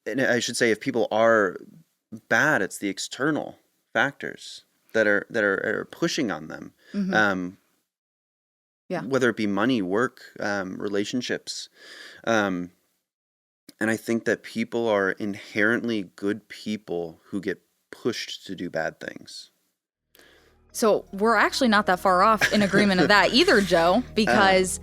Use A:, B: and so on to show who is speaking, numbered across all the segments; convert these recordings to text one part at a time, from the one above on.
A: and I should say, if people are bad, it's the external factors that are pushing on them.
B: Mm-hmm. Yeah.
A: Whether it be money, work, relationships. And I think that people are inherently good people who get pushed to do bad things.
B: So we're actually not that far off in agreement of that either, Joe, because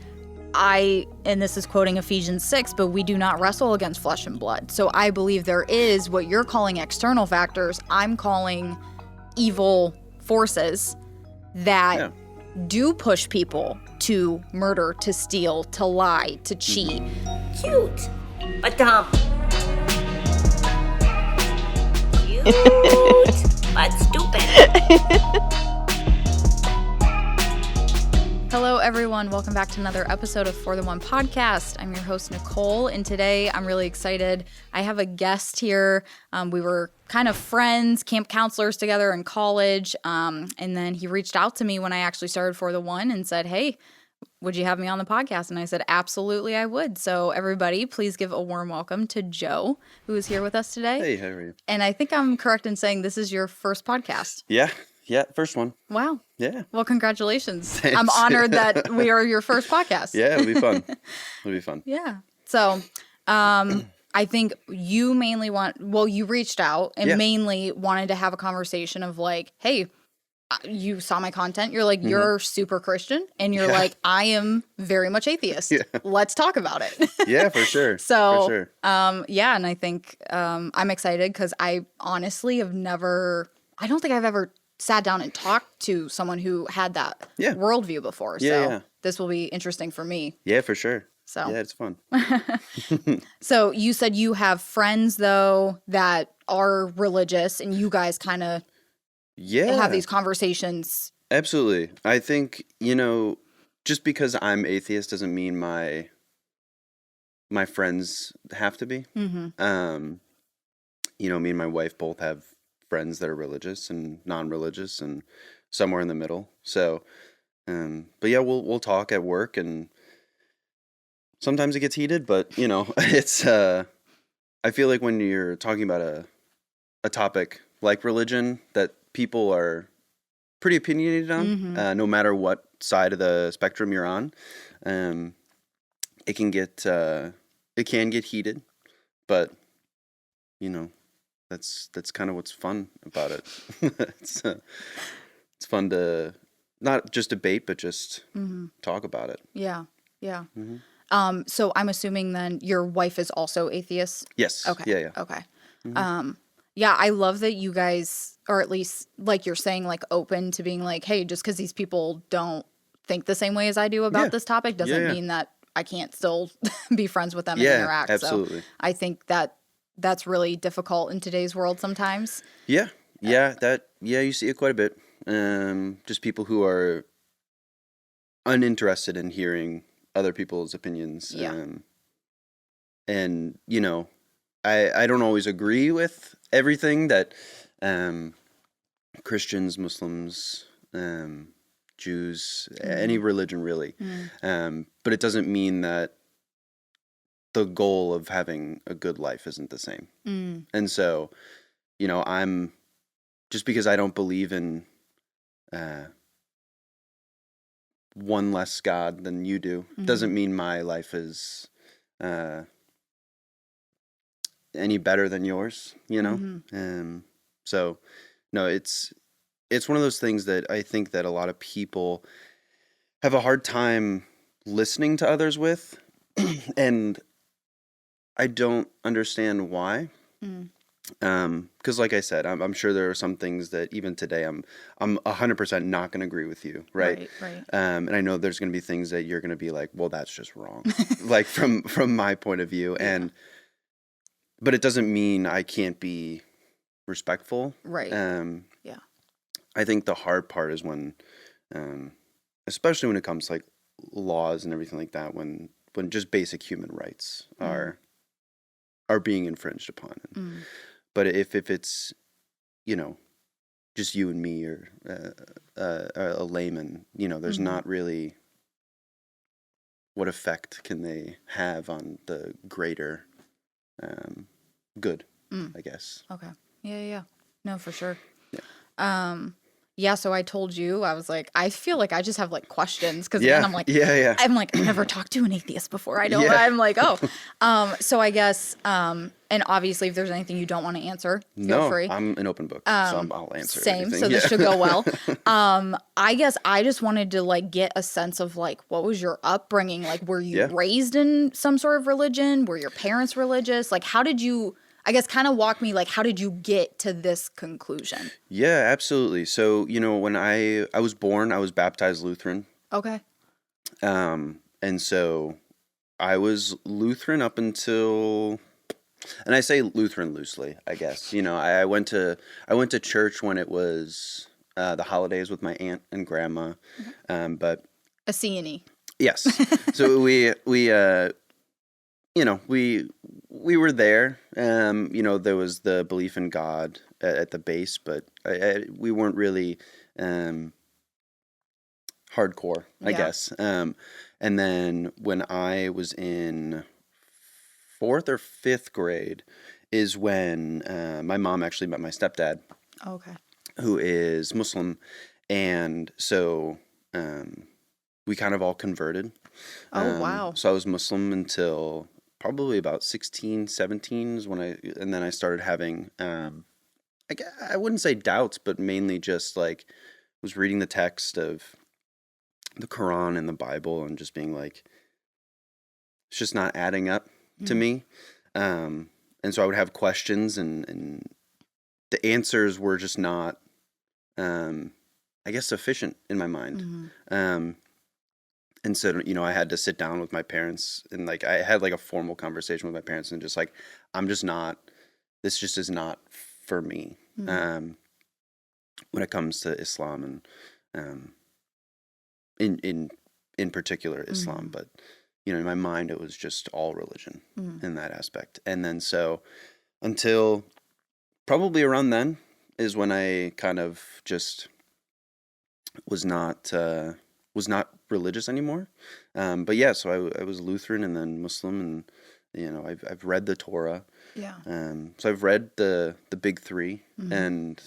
B: and this is quoting Ephesians 6, but we do not wrestle against flesh and blood. So I believe there is what you're calling external factors, I'm calling evil forces that do push people to murder, to steal, to lie, to cheat.
C: Cute, but dumb. Cute, but stupid.
B: Hello, everyone. Welcome back to another episode of For the One podcast. I'm your host, Nicole, and today I'm really excited. I have a guest here. We were kind of friends, camp counselors together in college, and then he reached out to me when I actually started For the One and said, hey, would you have me on the podcast? And I said, absolutely, I would. So everybody, please give a warm welcome to Joe, who is here with us today.
A: Hey, how are you?
B: And I think I'm correct in saying this is your first podcast.
A: Yeah, first one.
B: Wow.
A: Yeah.
B: Well, congratulations.
A: Thanks.
B: I'm honored that we are your first podcast.
A: Yeah, it'll be fun. It'll be fun.
B: Yeah. So, I think you mainly you reached out and mainly wanted to have a conversation of like, hey, you saw my content. You're like, you're super Christian. And you're like, I am very much atheist. Yeah. Let's talk about it.
A: Yeah, for sure.
B: So,
A: for sure.
B: Yeah. And I think I'm excited because I honestly I don't think I've ever sat down and talked to someone who had that worldview before. So this will be interesting for me.
A: Yeah, for sure.
B: So
A: yeah, it's fun.
B: So you said you have friends though that are religious, and you guys kind of have these conversations.
A: Absolutely. I think, just because I'm atheist doesn't mean my friends have to be. Mm-hmm. Me and my wife both have friends that are religious and non-religious and somewhere in the middle. So, but yeah, we'll talk at work, and sometimes it gets heated, but it's, I feel like when you're talking about a topic like religion that people are pretty opinionated on, no matter what side of the spectrum you're on, it can get heated, but that's kind of what's fun about it. It's fun to not just debate, but just talk about it.
B: Yeah. Yeah. Mm-hmm. So I'm assuming then your wife is also atheist?
A: Yes.
B: Okay.
A: Yeah.
B: Okay. Mm-hmm. Yeah, I love that you guys, or at least like you're saying, like open to being like, hey, just because these people don't think the same way as I do about this topic doesn't mean that I can't still be friends with them and interact.
A: Absolutely.
B: So I think that's really difficult in today's world sometimes.
A: Yeah. Yeah. You see it quite a bit. Just people who are uninterested in hearing other people's opinions.
B: Yeah.
A: And I don't always agree with everything that Christians, Muslims, Jews, any religion really. But it doesn't mean that the goal of having a good life isn't the same. And so, I'm just because I don't believe in one less God than you do, doesn't mean my life is any better than yours, so no, it's one of those things that I think that a lot of people have a hard time listening to others with, and I don't understand why. Because like I said, I'm sure there are some things that even today I'm 100% not going to agree with you, right?
B: Right.
A: And I know there's going to be things that you're going to be like, well, that's just wrong, like from my point of view, but it doesn't mean I can't be respectful,
B: right?
A: I think the hard part is when, especially when it comes to like laws and everything like that, when just basic human rights are being infringed upon. But if it's, just you and me or a layman, there's not really what effect can they have on the greater good, I guess.
B: Okay. Yeah. No, for sure.
A: Yeah.
B: Yeah, so I told you, I was like, I feel like I just have like questions because
A: Yeah.
B: again, I'm like,
A: Yeah.
B: I've never talked to an atheist before. I don't,
A: Yeah.
B: I'm like, oh. So I guess, and obviously if there's anything you don't want to answer, feel free.
A: I'm an open book, so I'll answer
B: Same.
A: everything.
B: So this
A: Yeah.
B: should go well. I guess I just wanted to like get a sense of like, what was your upbringing? Like, were you raised in some sort of religion? Were your parents religious? Like, how did you, I guess, kind of walk me, like, how did you get to this conclusion?
A: Yeah, absolutely. So, when I was born, I was baptized Lutheran.
B: Okay.
A: And so I was Lutheran up until, and I say Lutheran loosely, I guess. I went to church when it was the holidays with my aunt and grandma. But
B: A C&E.
A: yes. So we were there. There was the belief in God at the base, but we weren't really hardcore, I guess. And then when I was in 4th or 5th grade is when my mom actually met my stepdad.
B: Okay.
A: Who is Muslim. And so we kind of all converted.
B: Oh, wow.
A: So I was Muslim until probably about 16, 17 is when and then I started having, I wouldn't say doubts, but mainly just like was reading the text of the Quran and the Bible and just being like, it's just not adding up to me. And so I would have questions and the answers were just not, I guess, sufficient in my mind. And so, I had to sit down with my parents and like, I had like a formal conversation with my parents and just like, this just is not for me. When it comes to Islam and, in particular Islam, but, in my mind, it was just all religion in that aspect. And then so until probably around then is when I kind of just was not religious anymore. But yeah, so I was Lutheran and then Muslim, and I've read the Torah.
B: Yeah.
A: So I've read the big three, and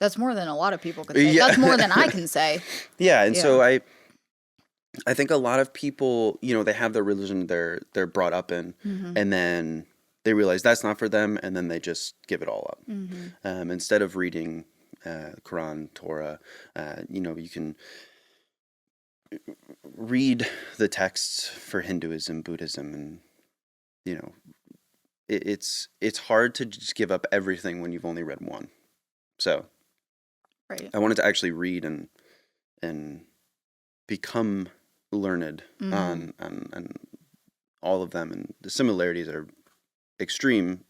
B: that's more than a lot of people could say. Yeah. That's more than I can say.
A: Yeah, and so I think a lot of people, they have their religion they're brought up in, and then they realize that's not for them, and then they just give it all up. Instead of reading Quran, Torah, you can read the texts for Hinduism, Buddhism, and it's hard to just give up everything when you've only read one. So
B: right.
A: I wanted to actually read and become learned on all of them, and the similarities are extreme,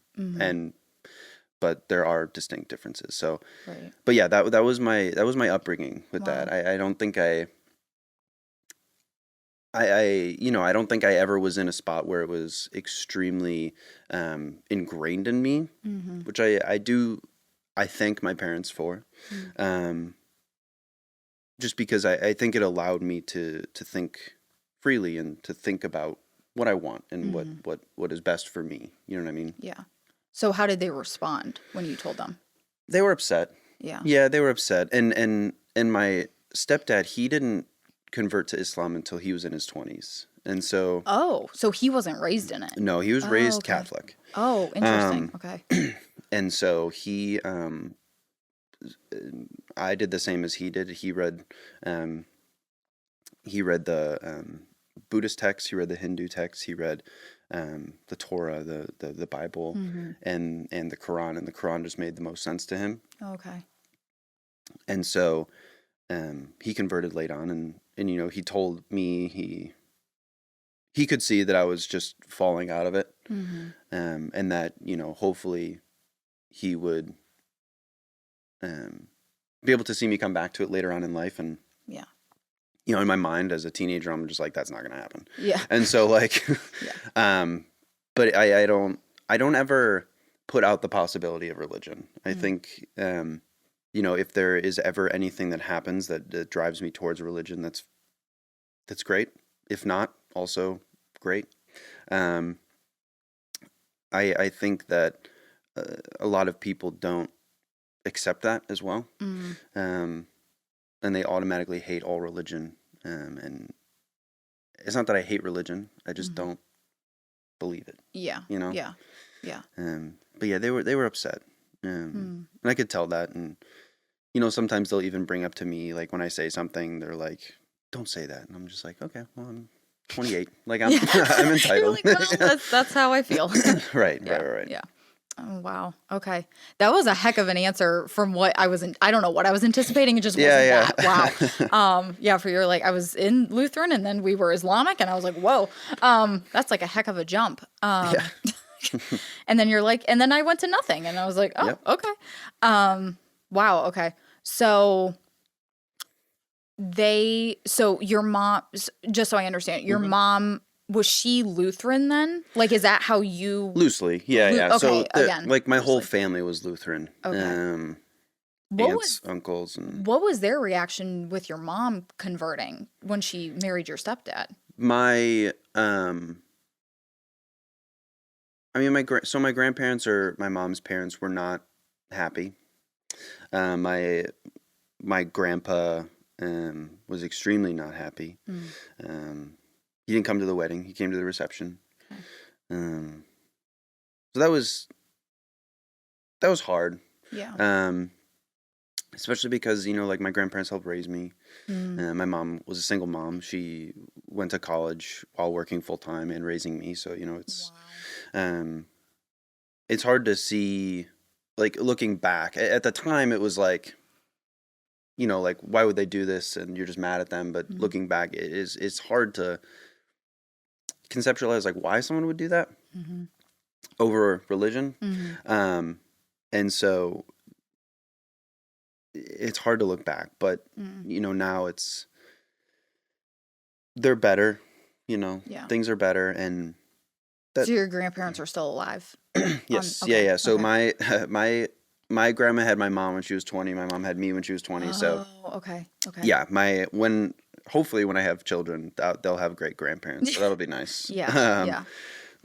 A: but there are distinct differences. So,
B: right.
A: But yeah, that was my upbringing with that. I don't think I don't think I ever was in a spot where it was extremely ingrained in me, which I thank my parents for, just because I think it allowed me to think freely and to think about what I want and what is best for me. You know what I mean?
B: Yeah. So how did they respond when you told them?
A: They were upset.
B: Yeah.
A: Yeah, they were upset. And my stepdad, he didn't convert to Islam until he was in his 20s. And so
B: so he wasn't raised in it.
A: No, he was raised Catholic.
B: Oh, interesting. Okay.
A: And so I did the same as he did. He read the Buddhist texts, he read the Hindu texts, he read the Torah, the Bible, and the Quran, and the Quran just made the most sense to him.
B: Okay. And
A: so he converted late on, and he told me he could see that I was just falling out of it, and that hopefully he would be able to see me come back to it later on in life. And in my mind as a teenager, I'm just like, that's not going to happen.
B: Yeah.
A: And so like, but I don't ever put out the possibility of religion. I think, if there is ever anything that happens that drives me towards religion, that's great. If not, also great. I think that a lot of people don't accept that as well. And they automatically hate all religion. And it's not that I hate religion. I just don't believe it.
B: Yeah.
A: You know?
B: Yeah. Yeah.
A: But yeah, they were upset. And I could tell that. And, you know, sometimes they'll even bring up to me, like when I say something, they're like, don't say that. And I'm just like, okay, well, I'm 28. Like I'm entitled.
B: You're like, well, that's how I feel.
A: Right.
B: Yeah. Oh, wow. Okay. That was a heck of an answer from what I was I don't know what I was anticipating. It just wasn't that. Wow. Yeah. For your, like, I was in Lutheran and then we were Islamic and I was like, whoa, that's like a heck of a jump. And then you're like, and then I went to nothing and I was like, oh, okay. Wow. Okay. So your mom, just so I understand, your mom, was she Lutheran then? Like, is that how you...
A: Loosely, yeah.
B: Okay,
A: so,
B: again,
A: like, my whole family was Lutheran.
B: Okay.
A: Aunts, uncles, and...
B: What was their reaction with your mom converting when she married your stepdad?
A: My grandparents or my mom's parents were not happy. My grandpa was extremely not happy. He didn't come to the wedding. He came to the reception. Okay. So that was hard.
B: Yeah.
A: Especially because, you know, like my grandparents helped raise me. My mom was a single mom. She went to college while working full time and raising me. So, you know, it's hard to see, like, looking back. At the time, it was like, you know, like, why would they do this? And you're just mad at them. But looking back, it's hard to conceptualize, like, why someone would do that over religion. And so it's hard to look back. But, you know, now they're better, you know, things are better. And
B: so your grandparents are still alive?
A: Yes. Yeah. So my grandma had my mom when she was 20. My mom had me when she was 20. So
B: okay.
A: Yeah, hopefully when I have children, they'll have great grandparents. So that'll be nice.
B: Yeah.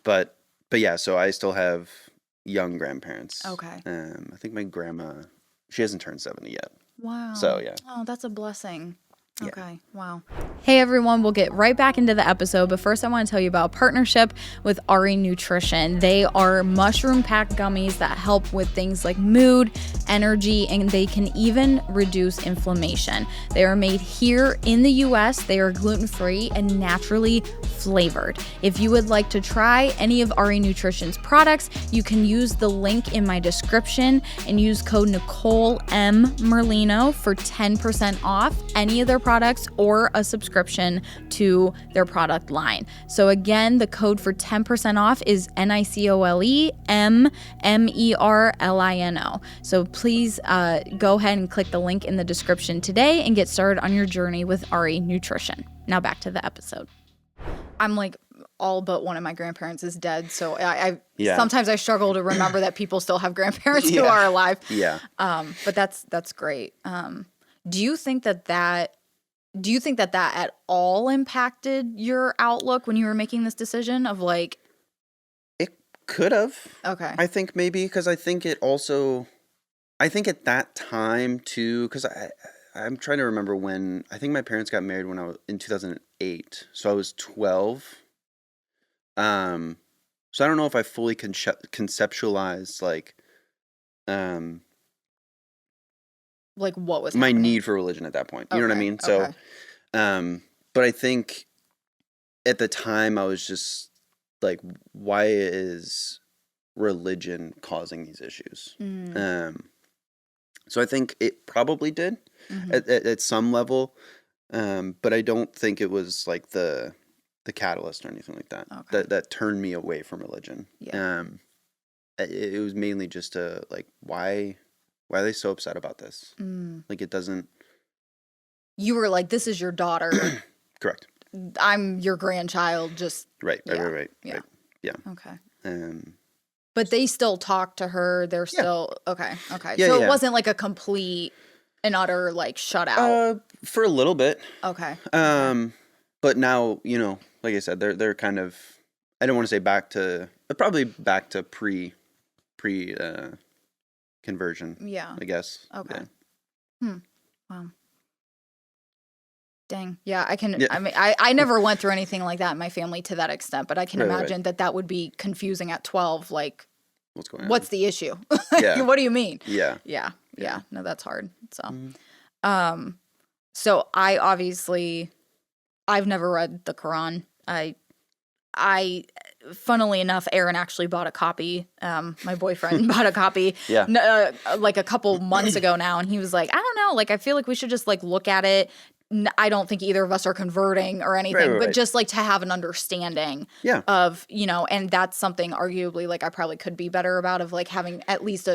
A: But yeah, so I still have young grandparents.
B: Okay.
A: I think my grandma, she hasn't turned 70 yet.
B: Wow.
A: So yeah.
B: Oh, that's a blessing.
A: Yeah.
B: Okay. Wow. Hey everyone, we'll get right back into the episode, but first I want to tell you about a partnership with Ari Nutrition. They are mushroom-packed gummies that help with things like mood, energy, and they can even reduce inflammation. They are made here in the US. They are gluten-free and naturally flavored. If you would like to try any of Ari Nutrition's products, you can use the link in my description and use code Nicole M. Merlino for 10% off any of their products or a subscription to their product line. So again, the code for 10% off is NICOLEMMERLINO. So please go ahead and click the link in the description today and get started on your journey with Ari Nutrition. Now back to the episode. I'm like, all but one of my grandparents is dead, so I sometimes I struggle to remember that people still have grandparents who are alive.
A: Yeah.
B: But that's great. Do you think that at all impacted your outlook when you were making this decision of like?
A: It could have.
B: Okay.
A: I think maybe because I think at that time too, because I'm trying to remember when, I think my parents got married when I was in 2008. So I was 12. So I don't know if I fully conceptualized like
B: what was
A: my
B: happening?
A: need for religion at that point. You know what I mean? So, but I think at the time I was just like, why is religion causing these issues? So I think it probably did at some level, but I don't think it was like the catalyst or anything like that.
B: Okay.
A: That turned me away from religion.
B: Yeah.
A: It was mainly just like, why are they so upset about this? Like, it doesn't.
B: You were like, this is your daughter.
A: Correct.
B: I'm your grandchild. Just
A: right.
B: Yeah.
A: Yeah.
B: Okay.
A: But
B: they still talk to her. They're still okay.
A: Yeah,
B: so it wasn't like a complete and utter like shut out.
A: For a little bit.
B: Okay.
A: But now, you know, like I said, they're kind of, I don't want to say back to Probably back to pre conversion.
B: Yeah.
A: I guess.
B: Okay.
A: Yeah.
B: Wow. Dang. Yeah, I can.
A: Yeah.
B: I mean, I never went through anything like that in my family to that extent, but I can
A: Right.
B: imagine that would be confusing at 12. Like,
A: What's going on?
B: what's the issue?
A: Yeah.
B: What do you mean?
A: Yeah.
B: Yeah. No, that's hard. So,
A: Mm-hmm.
B: so I've never read the Quran. Funnily enough, Aaron actually bought a copy. My boyfriend bought a copy.
A: Yeah.
B: Like a couple months ago now, and he was like, I don't know, like I feel like we should just like look at it. I don't think either of us are converting or anything, but just like to have an understanding of, and that's something arguably like I probably could be better about, of like having at least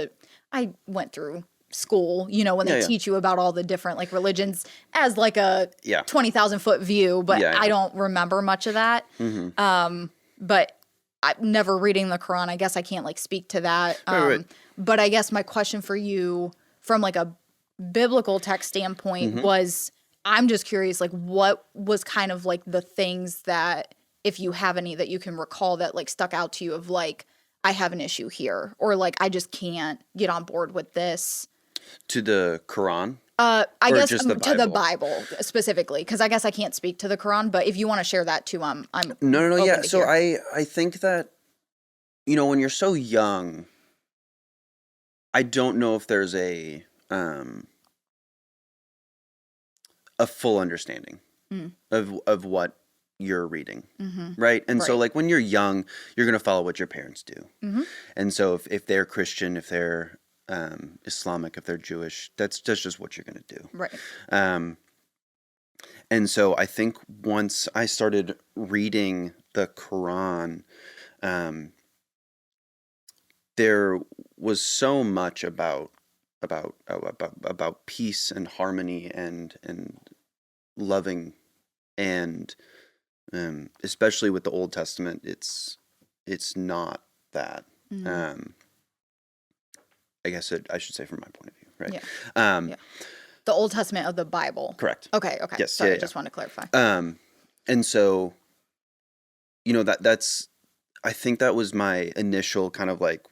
B: I went through school, when they teach you about all the different like religions as like a 20,000 foot view, but I don't remember much of that.
A: Mm-hmm.
B: But I'm never reading the Quran. I guess I can't like speak to that. But I guess my question for you from like a biblical text standpoint was, I'm just curious, like what was kind of like the things that, if you have any that you can recall that like stuck out to you of like, I have an issue here, or like, I just can't get on board with this.
A: To the Quran?
B: I guess
A: just the
B: to the Bible specifically, because I guess I can't speak to the Quran, but if you want to share that too, I'm
A: No,
B: open
A: yeah.
B: to
A: So
B: hear.
A: I think that, when you're so young, I don't know if there's a full understanding of what you're reading, right? And so like when you're young, you're going to follow what your parents do. And so if they're Christian, if they're Islamic, if they're Jewish, that's just what you're going to do.
B: Right.
A: And so I think once I started reading the Quran, there was so much about peace and harmony and loving, and especially with the Old Testament, it's not that. I guess I should say from my point of view, right?
B: Yeah. The Old Testament of the Bible.
A: Correct.
B: Okay.
A: Yes.
B: Sorry,
A: Yeah.
B: just want to clarify.
A: And so, that's, I think that was my initial kind of like,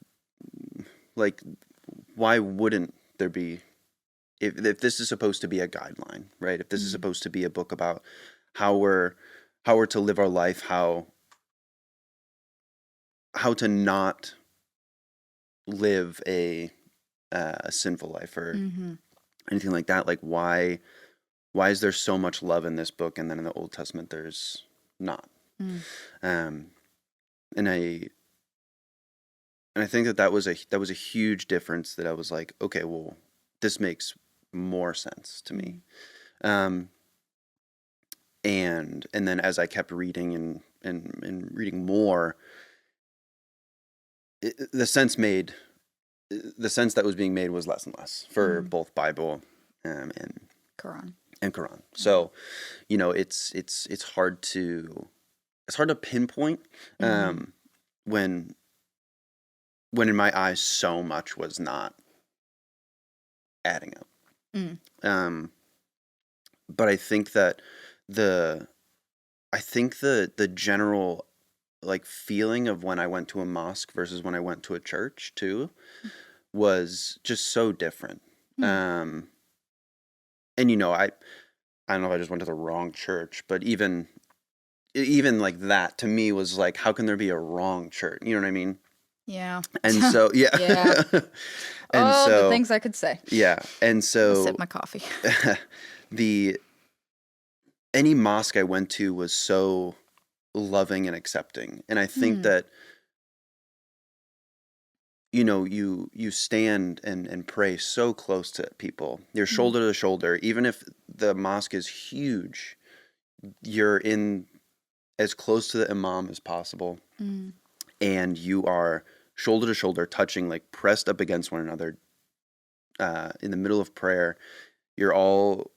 A: why wouldn't there be, if this is supposed to be a guideline, right? If this is supposed to be a book about how we're to live our life, how to not live a sinful life or anything like that, like why is there so much love in this book, and then in the Old Testament there's not? And I think that was a huge difference, that I was like, okay, well, this makes more sense to me. And then as I kept reading and reading more, the sense that was being made was less and less for both Bible and Quran. So, it's hard to pinpoint when in my eyes so much was not adding up. But I think that the general like feeling of when I went to a mosque versus when I went to a church too was just so different. And I don't know if I just went to the wrong church, but even like that to me was like, how can there be a wrong church? You know what I mean?
B: Yeah.
A: And so, yeah.
B: Yeah.
A: And so,
B: the things I could say.
A: Yeah. And so,
B: Sip my coffee.
A: Any mosque I went to was so loving and accepting. And I think that, you stand and pray so close to people. You're shoulder to shoulder. Even if the mosque is huge, you're in as close to the imam as possible. And you are shoulder to shoulder, touching, like pressed up against one another in the middle of prayer. You're all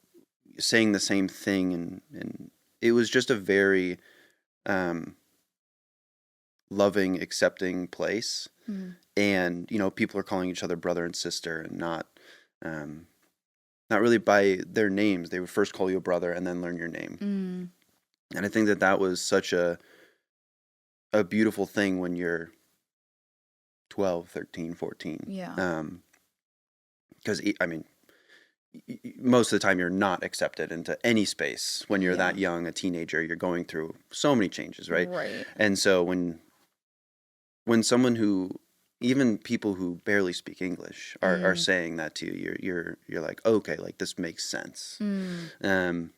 A: saying the same thing. And it was just a very loving, accepting place. And, people are calling each other brother and sister, and not really by their names. They would first call you a brother and then learn your name. And I think that was such a beautiful thing when you're 12, 13, 14.
B: Yeah.
A: Because, I mean, most of the time you're not accepted into any space when you're that young, a teenager. You're going through so many changes, right?
B: Right.
A: And so when someone who, even people who barely speak English are saying that to you, you're like, okay, like this makes sense. And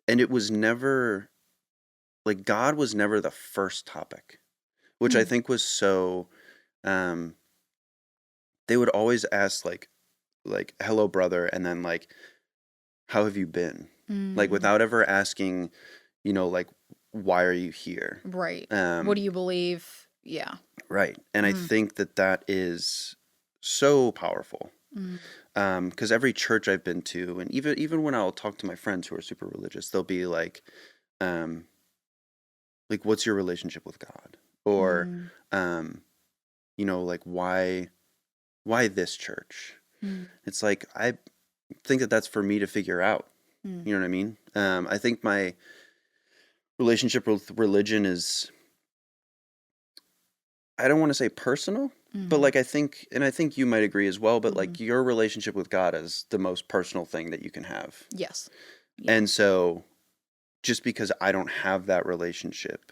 A: it was never, like, God was never the first topic, which I think was so, they would always ask like, hello, brother, and then like, how have you been? Like, without ever asking, like, why are you here?
B: Right. What do you believe? Yeah.
A: Right. And I think that is so powerful. Because every church I've been to, and even when I'll talk to my friends who are super religious, they'll be like, what's your relationship with God? Or, like, why this church? It's like, I think that's for me to figure out. You know what I mean? I think my relationship with religion is, I don't want to say personal, but like, I think you might agree as well, but like, your relationship with God is the most personal thing that you can have.
B: Yes.
A: Yeah. And so just because I don't have that relationship,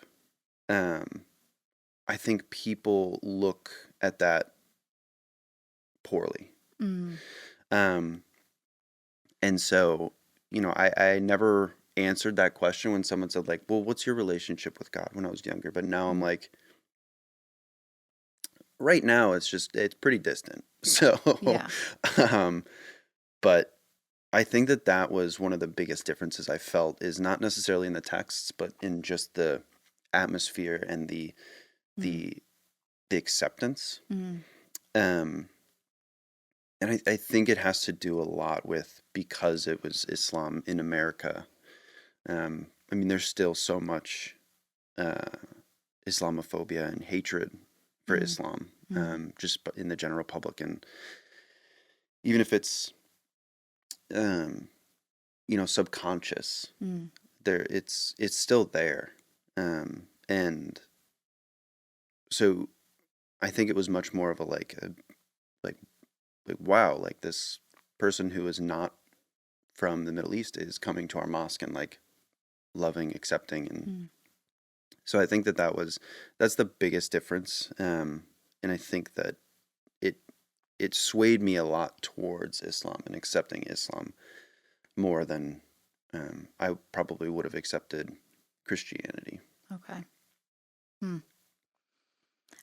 A: I think people look at that poorly. And so, I never answered that question when someone said like, well, what's your relationship with God, when I was younger? But now I'm like, right now it's pretty distant. So,
B: Yeah.
A: But I think that was one of the biggest differences I felt, is not necessarily in the texts, but in just the atmosphere and the acceptance. And I think it has to do a lot with, because it was Islam in America. I mean, there's still so much Islamophobia and hatred for Islam, just in the general public. And even if it's, subconscious, it's still there. And so I think it was much more of a wow, like, this person who is not from the Middle East is coming to our mosque and like loving, accepting. And so I think that's the biggest difference. And I think that it swayed me a lot towards Islam and accepting Islam more than I probably would have accepted Christianity.
B: Okay.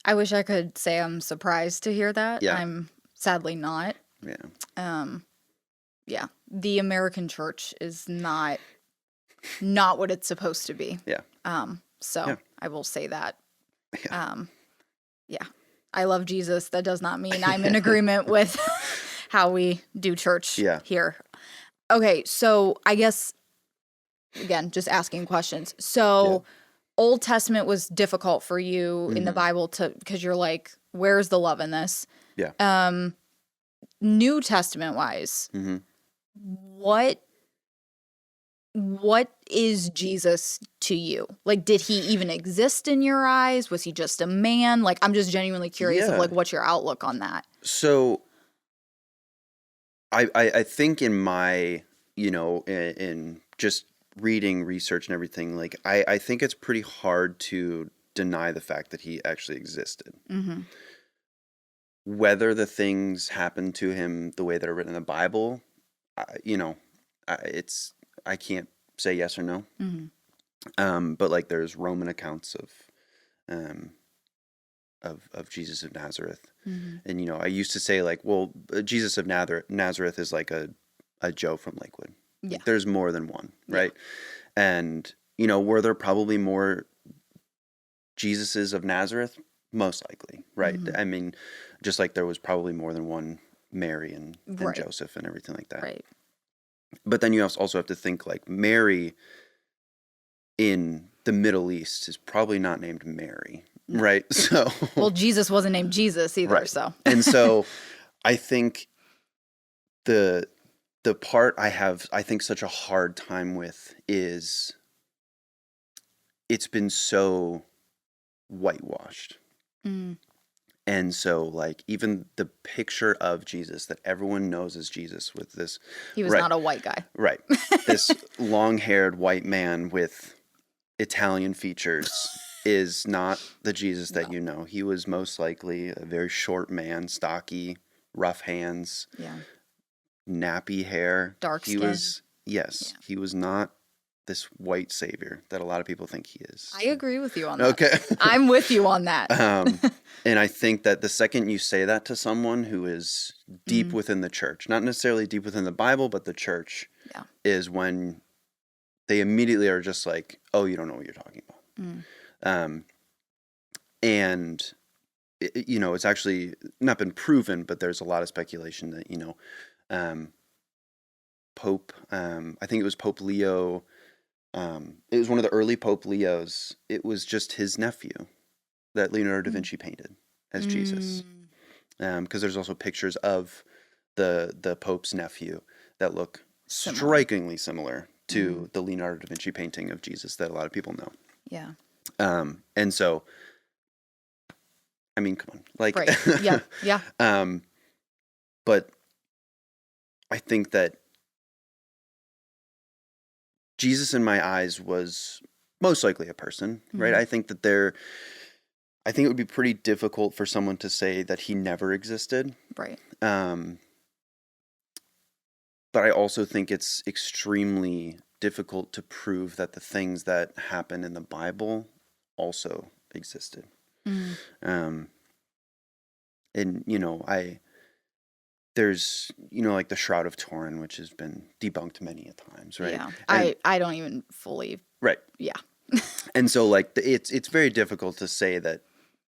B: I wish I could say I'm surprised to hear that.
A: Yeah.
B: I'm sadly not.
A: Yeah.
B: Yeah. The American church is not what it's supposed to be.
A: Yeah.
B: So
A: Yeah.
B: I will say that.
A: Yeah.
B: Yeah. I love Jesus. That does not mean I'm in agreement with how we do church here. Okay. So I guess, again, just asking questions. So Old Testament was difficult for you in the Bible because you're like, where's the love in this?
A: Yeah.
B: New Testament wise, what is Jesus to you? Like, did he even exist in your eyes? Was he just a man? Like, I'm just genuinely curious of like, what's your outlook on that?
A: So I think in my, in just reading, research and everything, like, I think it's pretty hard to deny the fact that he actually existed. Whether the things happened to him the way that are written in the Bible, I can't say yes or no. But like, there's Roman accounts of Jesus of Nazareth, and I used to say like, well, Jesus of Nazareth is like a Joe from Lakewood.
B: Yeah.
A: Like, there's more than one, right? And were there probably more Jesuses of Nazareth? Most likely, right? I mean, just like there was probably more than one Mary and Joseph and everything like that.
B: Right.
A: But then you also have to think like, Mary in the Middle East is probably not named Mary, right? So,
B: well, Jesus wasn't named Jesus either.
A: Right.
B: So,
A: and so I think the part I think such a hard time with is, it's been so whitewashed. And so, like, even the picture of Jesus that everyone knows as Jesus with this...
B: He was not a white guy.
A: Right. This long-haired white man with Italian features is not the Jesus that you know. He was most likely a very short man, stocky, rough hands, nappy hair.
B: Dark skin.
A: He was not this white savior that a lot of people think he is.
B: I agree with you on that.
A: Okay.
B: I'm with you on that.
A: And I think that the second you say that to someone who is deep within the church, not necessarily deep within the Bible, but the church, is when they immediately are just like, oh, you don't know what you're talking about. And, it's actually not been proven, but there's a lot of speculation that, Pope, I think it was Pope Leo, it was one of the early Pope Leos. It was just his nephew that Leonardo da Vinci painted as Jesus. Because there's also pictures of the Pope's nephew that look strikingly similar to the Leonardo da Vinci painting of Jesus that a lot of people know.
B: Yeah.
A: And so, I mean, come on. Like,
B: right. Yeah.
A: But I think that Jesus in my eyes was most likely a person, right? I think that I think it would be pretty difficult for someone to say that he never existed.
B: Right.
A: But I also think it's extremely difficult to prove that the things that happen in the Bible also existed. And, there's, like the Shroud of Turin, which has been debunked many a times, right?
B: Yeah.
A: And,
B: I don't even fully.
A: Right.
B: Yeah.
A: And so, like, it's very difficult to say that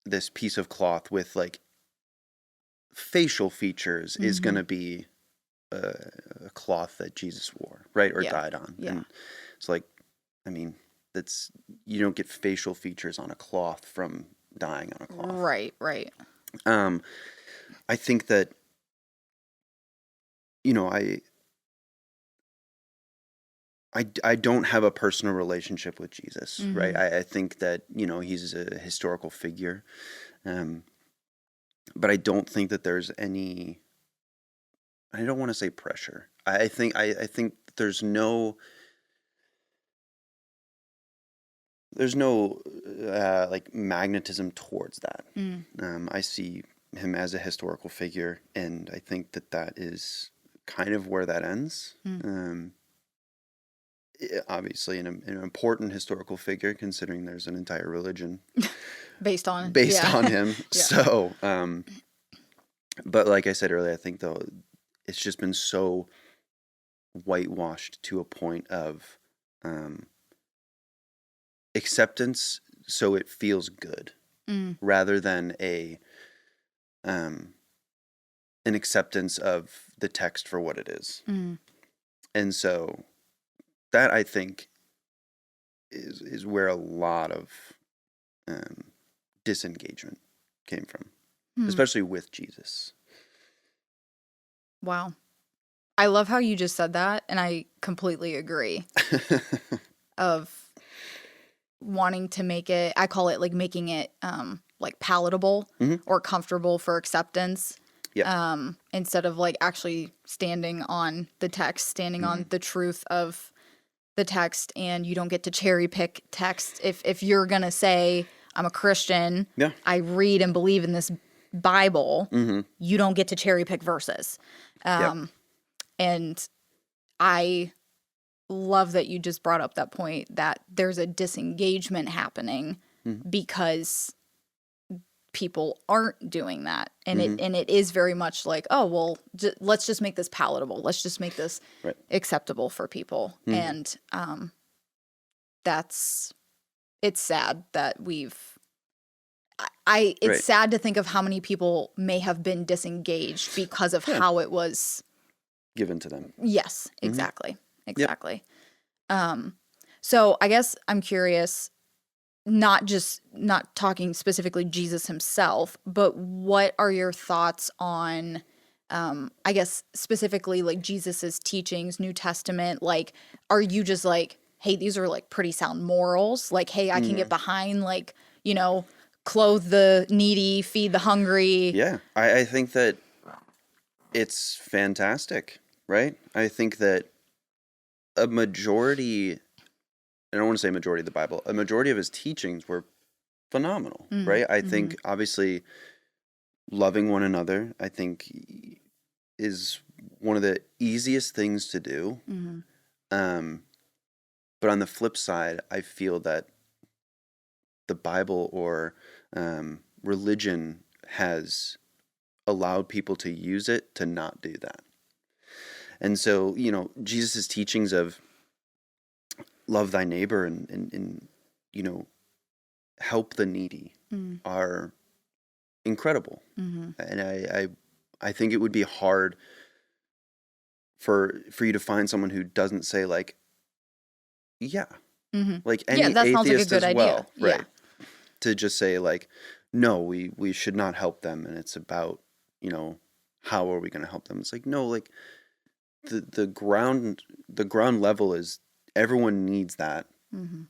A: this piece of cloth with, like, facial features is going to be a cloth that Jesus wore, right? Or died on.
B: Yeah.
A: And it's like, I mean, you don't get facial features on a cloth from dying on a cloth.
B: Right.
A: I think that, I don't have a personal relationship with Jesus, right? I think that, he's a historical figure. But I don't think that there's any, I don't want to say pressure. I think there's no like magnetism towards that. I see him as a historical figure, and I think that is kind of where that ends. Obviously an important historical figure, considering there's an entire religion
B: based on
A: him. So, but like I said earlier, I think though it's just been so whitewashed to a point of acceptance, so it feels good, rather than an acceptance of the text for what it is. And so that, I think, is where a lot of disengagement came from, especially with Jesus.
B: Wow. I love how you just said that, and I completely agree. Of wanting to make it, I call it like making it like palatable or comfortable for acceptance. Instead of like actually standing on the text, standing on the truth of the text, and you don't get to cherry pick text. If you're gonna say, I'm a Christian, I read and believe in this Bible, you don't get to cherry pick verses. And I love that you just brought up that point that there's a disengagement happening because people aren't doing that. And it is very much like, oh, well, let's just make this palatable. Let's just make this acceptable for people. And it's sad that it's sad to think of how many people may have been disengaged because of how it was
A: given to them.
B: Yes, exactly. So I guess I'm curious, not talking specifically Jesus himself, but what are your thoughts on, I guess specifically like Jesus's teachings, New Testament? Like, are you just like, hey, these are like pretty sound morals? Like, hey, I can get behind like, clothe the needy, feed the hungry.
A: Yeah, I think that it's fantastic, right? I think that a majority, I don't want to say majority of the Bible, a majority of his teachings were phenomenal, right? I think obviously loving one another, I think, is one of the easiest things to do. But on the flip side, I feel that the Bible or religion has allowed people to use it to not do that. And so, Jesus' teachings of love thy neighbor and help the needy are incredible. And I think it would be hard for you to find someone who doesn't say like, yeah, like any
B: that sounds like a
A: atheist
B: good
A: as
B: idea.
A: well, right?
B: Yeah.
A: To just say like, no, we should not help them, and it's about, how are we going to help them? It's like, no, like the ground level is everyone needs that.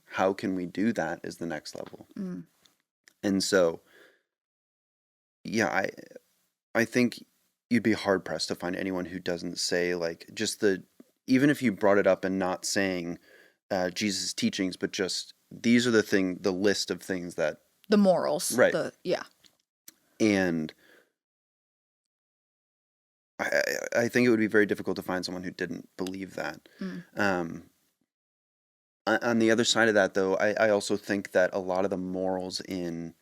A: How can we do that is the next level. And so, yeah, I think you'd be hard pressed to find anyone who doesn't say like even if you brought it up and not saying Jesus' teachings, but just these are the list of things that
B: The morals.
A: Right. And I think it would be very difficult to find someone who didn't believe that. On the other side of that, though, I also think that a lot of the morals in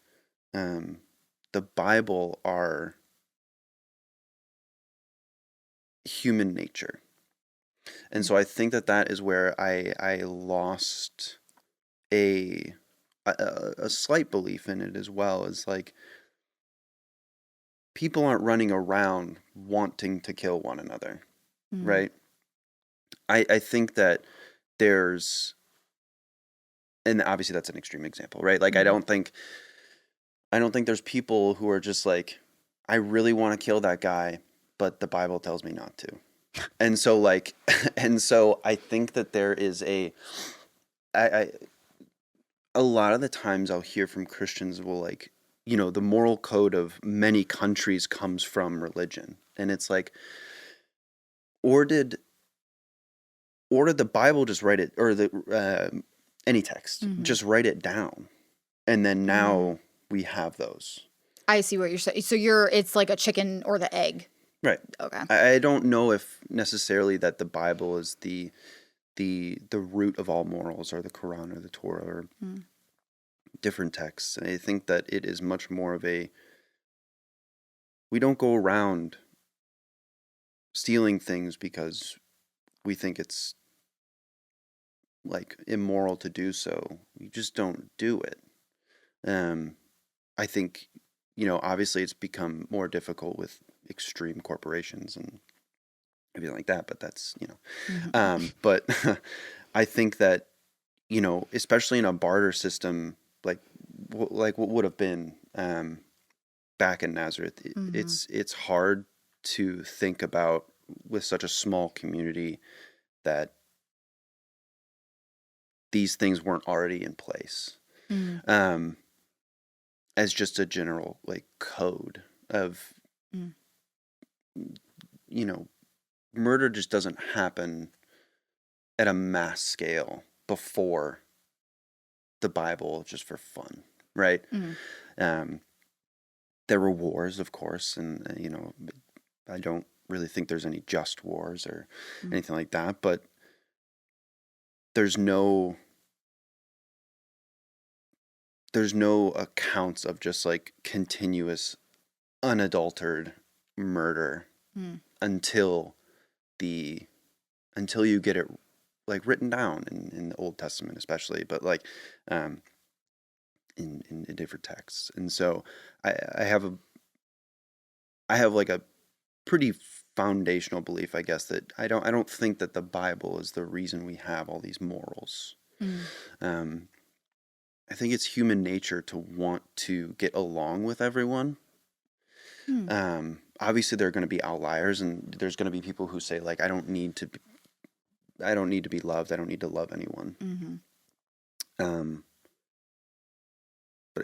A: the Bible are human nature. And so I think that is where I lost a slight belief in it as well. Is like people aren't running around wanting to kill one another, right? I think that there's, and obviously that's an extreme example, right? Like I don't think there's people who are just like, I really want to kill that guy, but the Bible tells me not to. And so I think that there is a lot of the times I'll hear from Christians will like, the moral code of many countries comes from religion. And it's like, or did the Bible just write it, or any text, just write it down. And then now we have those.
B: I see what you're saying. So it's like a chicken or the egg.
A: Right.
B: Okay.
A: I don't know if necessarily that the Bible is the root of all morals, or the Quran or the Torah or different texts. And I think that it is much more of we don't go around stealing things because we think it's like immoral to do so. We just don't do it. I think, obviously it's become more difficult with extreme corporations and everything like that, but that's, but I think that, especially in a barter system, like what would have been back in Nazareth, it's hard to think about with such a small community that these things weren't already in place. As just a general like code of, murder just doesn't happen at a mass scale before the Bible just for fun, right? There were wars, of course, and I don't really think there's any just wars or anything like that, but there's no accounts of just like continuous unadulterated murder until you get it like written down in the Old Testament, especially, but like in different texts. And so I have like a pretty foundational belief, I guess, that I don't think that the Bible is the reason we have all these morals. I think it's human nature to want to get along with everyone. Obviously there are going to be outliers, and there's going to be people who say like, I don't need to be loved. I don't need to love anyone.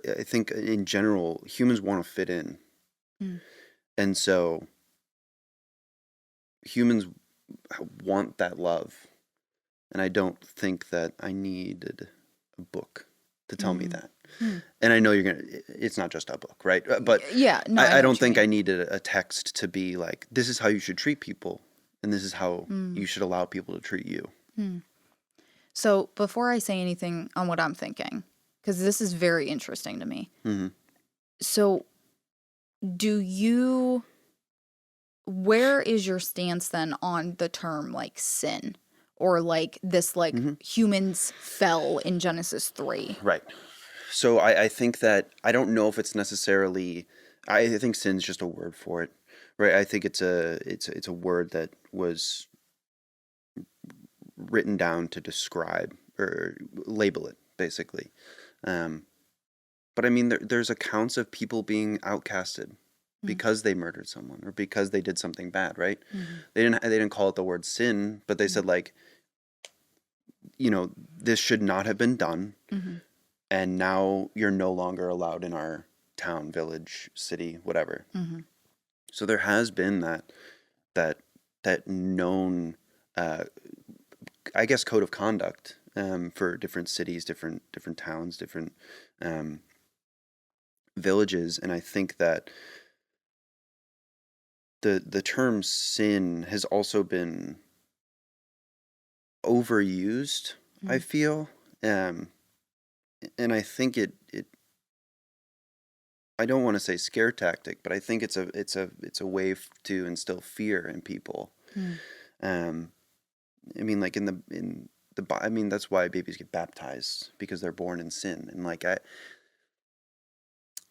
A: but I think in general, humans want to fit in.
B: Mm.
A: And so humans want that love. And I don't think that I needed a book to tell me that. And I know it's not just a book, right? But
B: Yeah, no,
A: I
B: know
A: don't
B: what you
A: think I
B: mean.
A: needed a text to be like, this is how you should treat people. And this is how you should allow people to treat you.
B: So before I say anything on what I'm thinking, because this is very interesting to me.
A: Mm-hmm.
B: So where is your stance then on the term like sin? Or like this like humans fell in Genesis 3?
A: Right. So I think that I don't know if it's necessarily. I think sin's just a word for it, right? I think it's a word that was written down to describe or label it, basically. But I mean, there's accounts of people being outcasted because they murdered someone or because they did something bad, right? They didn't call it the word sin, but they said like, this should not have been done. And now you're no longer allowed in our town, village, city, whatever. So there has been that known, I guess, code of conduct for different cities, different towns, different villages, and I think that the term sin has also been overused. I feel. And I think it I don't want to say scare tactic, but I think it's a way to instill fear in people. I mean, like in the I mean, that's why babies get baptized, because they're born in sin. And like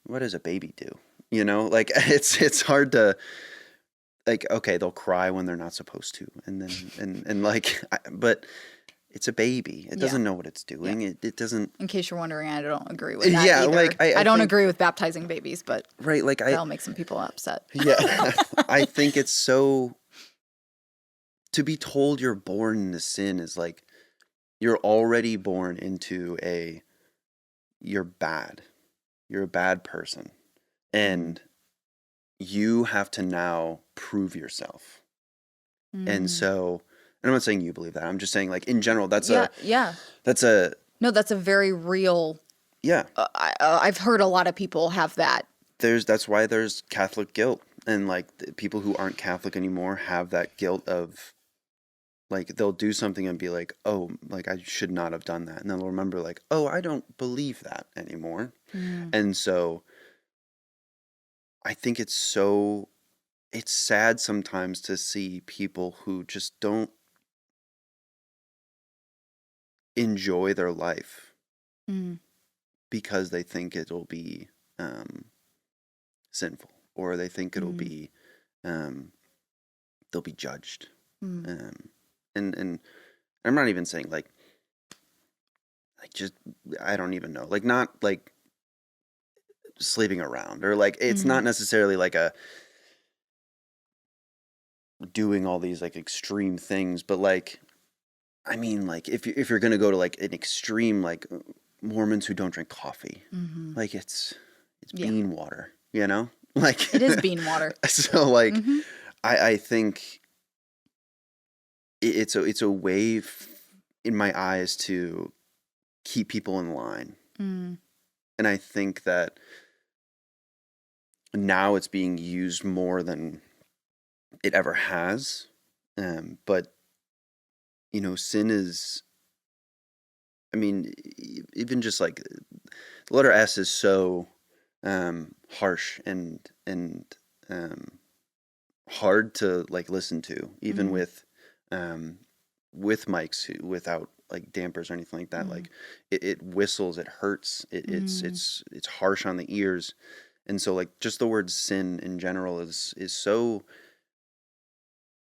A: what does a baby do? Like it's hard to, like, okay, they'll cry when they're not supposed to, and then and like but it's a baby. It doesn't know what it's doing.
B: Yeah.
A: It doesn't.
B: In case you're wondering, I don't agree with that
A: Yeah,
B: either.
A: like
B: I don't
A: think,
B: agree with baptizing babies, but
A: right, like
B: that'll make some people upset.
A: Yeah, I think it's so. To be told you're born into sin is like you're already born into you're bad. You're a bad person, and you have to now prove yourself. And so. And I'm not saying you believe that. I'm just saying, like, in general, that's a
B: very real.
A: Yeah.
B: I've heard a lot of people have that.
A: That's why there's Catholic guilt, and like people who aren't Catholic anymore have that guilt of, like, they'll do something and be like, oh, like I should not have done that, and then they'll remember like, oh, I don't believe that anymore, and so I think it's sad sometimes to see people who just don't enjoy their life because they think it'll be sinful, or they think it'll be they'll be judged. And I'm not even saying like just, I don't even know, like, not like sleeping around, or like it's not necessarily like a doing all these like extreme things, but like, I mean, like, if you're gonna go to like an extreme, like Mormons who don't drink coffee, like it's bean water, like
B: it is bean water.
A: So like, I think it's a way in my eyes to keep people in line, and I think that now it's being used more than it ever has, but. Sin is, I mean, even just like the letter S is so harsh and hard to like listen to, even with mics without like dampers or anything like that. Like it whistles, it hurts, it's harsh on the ears, and so like just the word sin in general is so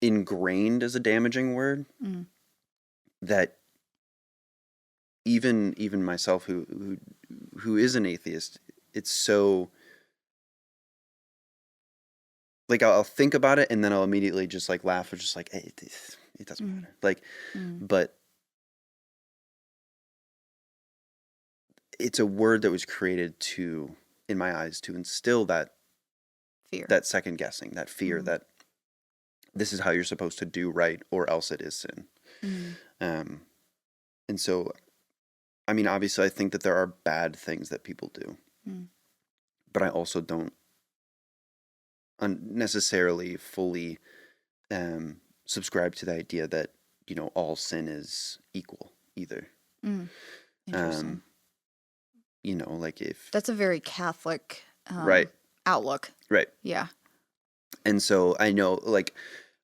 A: ingrained as a damaging word. That even myself, who is an atheist, it's so like I'll think about it and then I'll immediately just like laugh, or just like, hey, it doesn't matter. Like, but it's a word that was created to, in my eyes, to instill that
B: Fear.
A: that second guessing, that fear that this is how you're supposed to do right, or else it is sin. And so, I mean, obviously, I think that there are bad things that people do, but I also don't necessarily fully subscribe to the idea that, you know, all sin is equal either.
B: Interesting.
A: You know, like if
B: That's a very Catholic
A: right,
B: outlook.
A: right,
B: Yeah.
A: and so I know, like,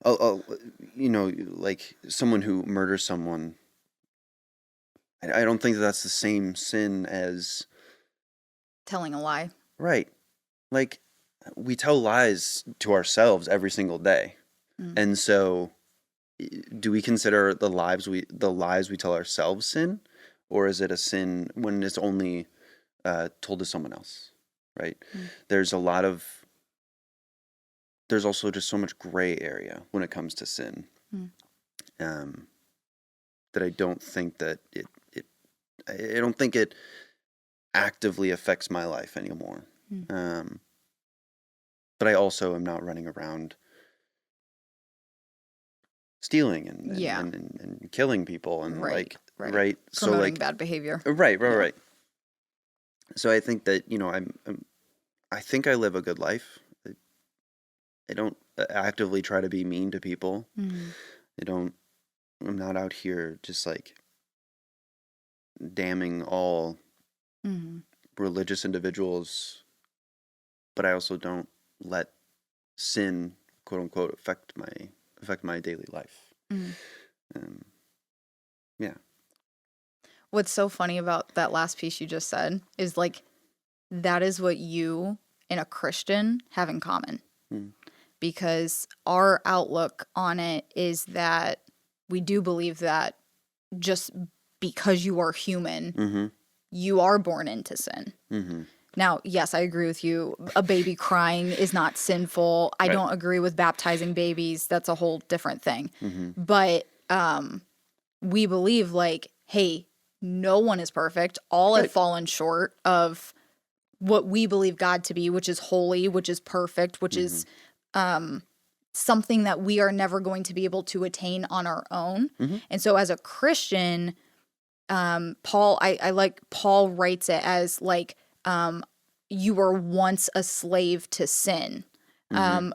A: you know, like someone who murders someone, I don't think that that's the same sin as
B: Telling a lie.
A: right. Like, we tell lies to ourselves every single day, and so do we consider the lies we tell ourselves sin, or is it a sin when it's only told to someone else? Right? There's also just so much gray area when it comes to sin, that I don't think that I don't think it actively affects my life anymore. But I also am not running around stealing and killing people and
B: right.
A: right. So
B: Promoting
A: like
B: bad behavior.
A: right. So I think that, you know, I think I live a good life. I don't actively try to be mean to people. I'm not out here just like damning all religious individuals, but I also don't let sin, quote unquote, affect my daily life. Yeah.
B: What's so funny about that last piece you just said is like that is what you and a Christian have in common. Because our outlook on it is that we do believe that just because you are human, you are born into sin. Now, yes, I agree with you. A baby crying is not sinful. I don't agree with baptizing babies. That's a whole different thing. But we believe like, hey, no one is perfect. All have fallen short of what we believe God to be, which is holy, which is perfect, which is something that we are never going to be able to attain on our own. And so as a Christian, Paul writes it as like, you were once a slave to sin.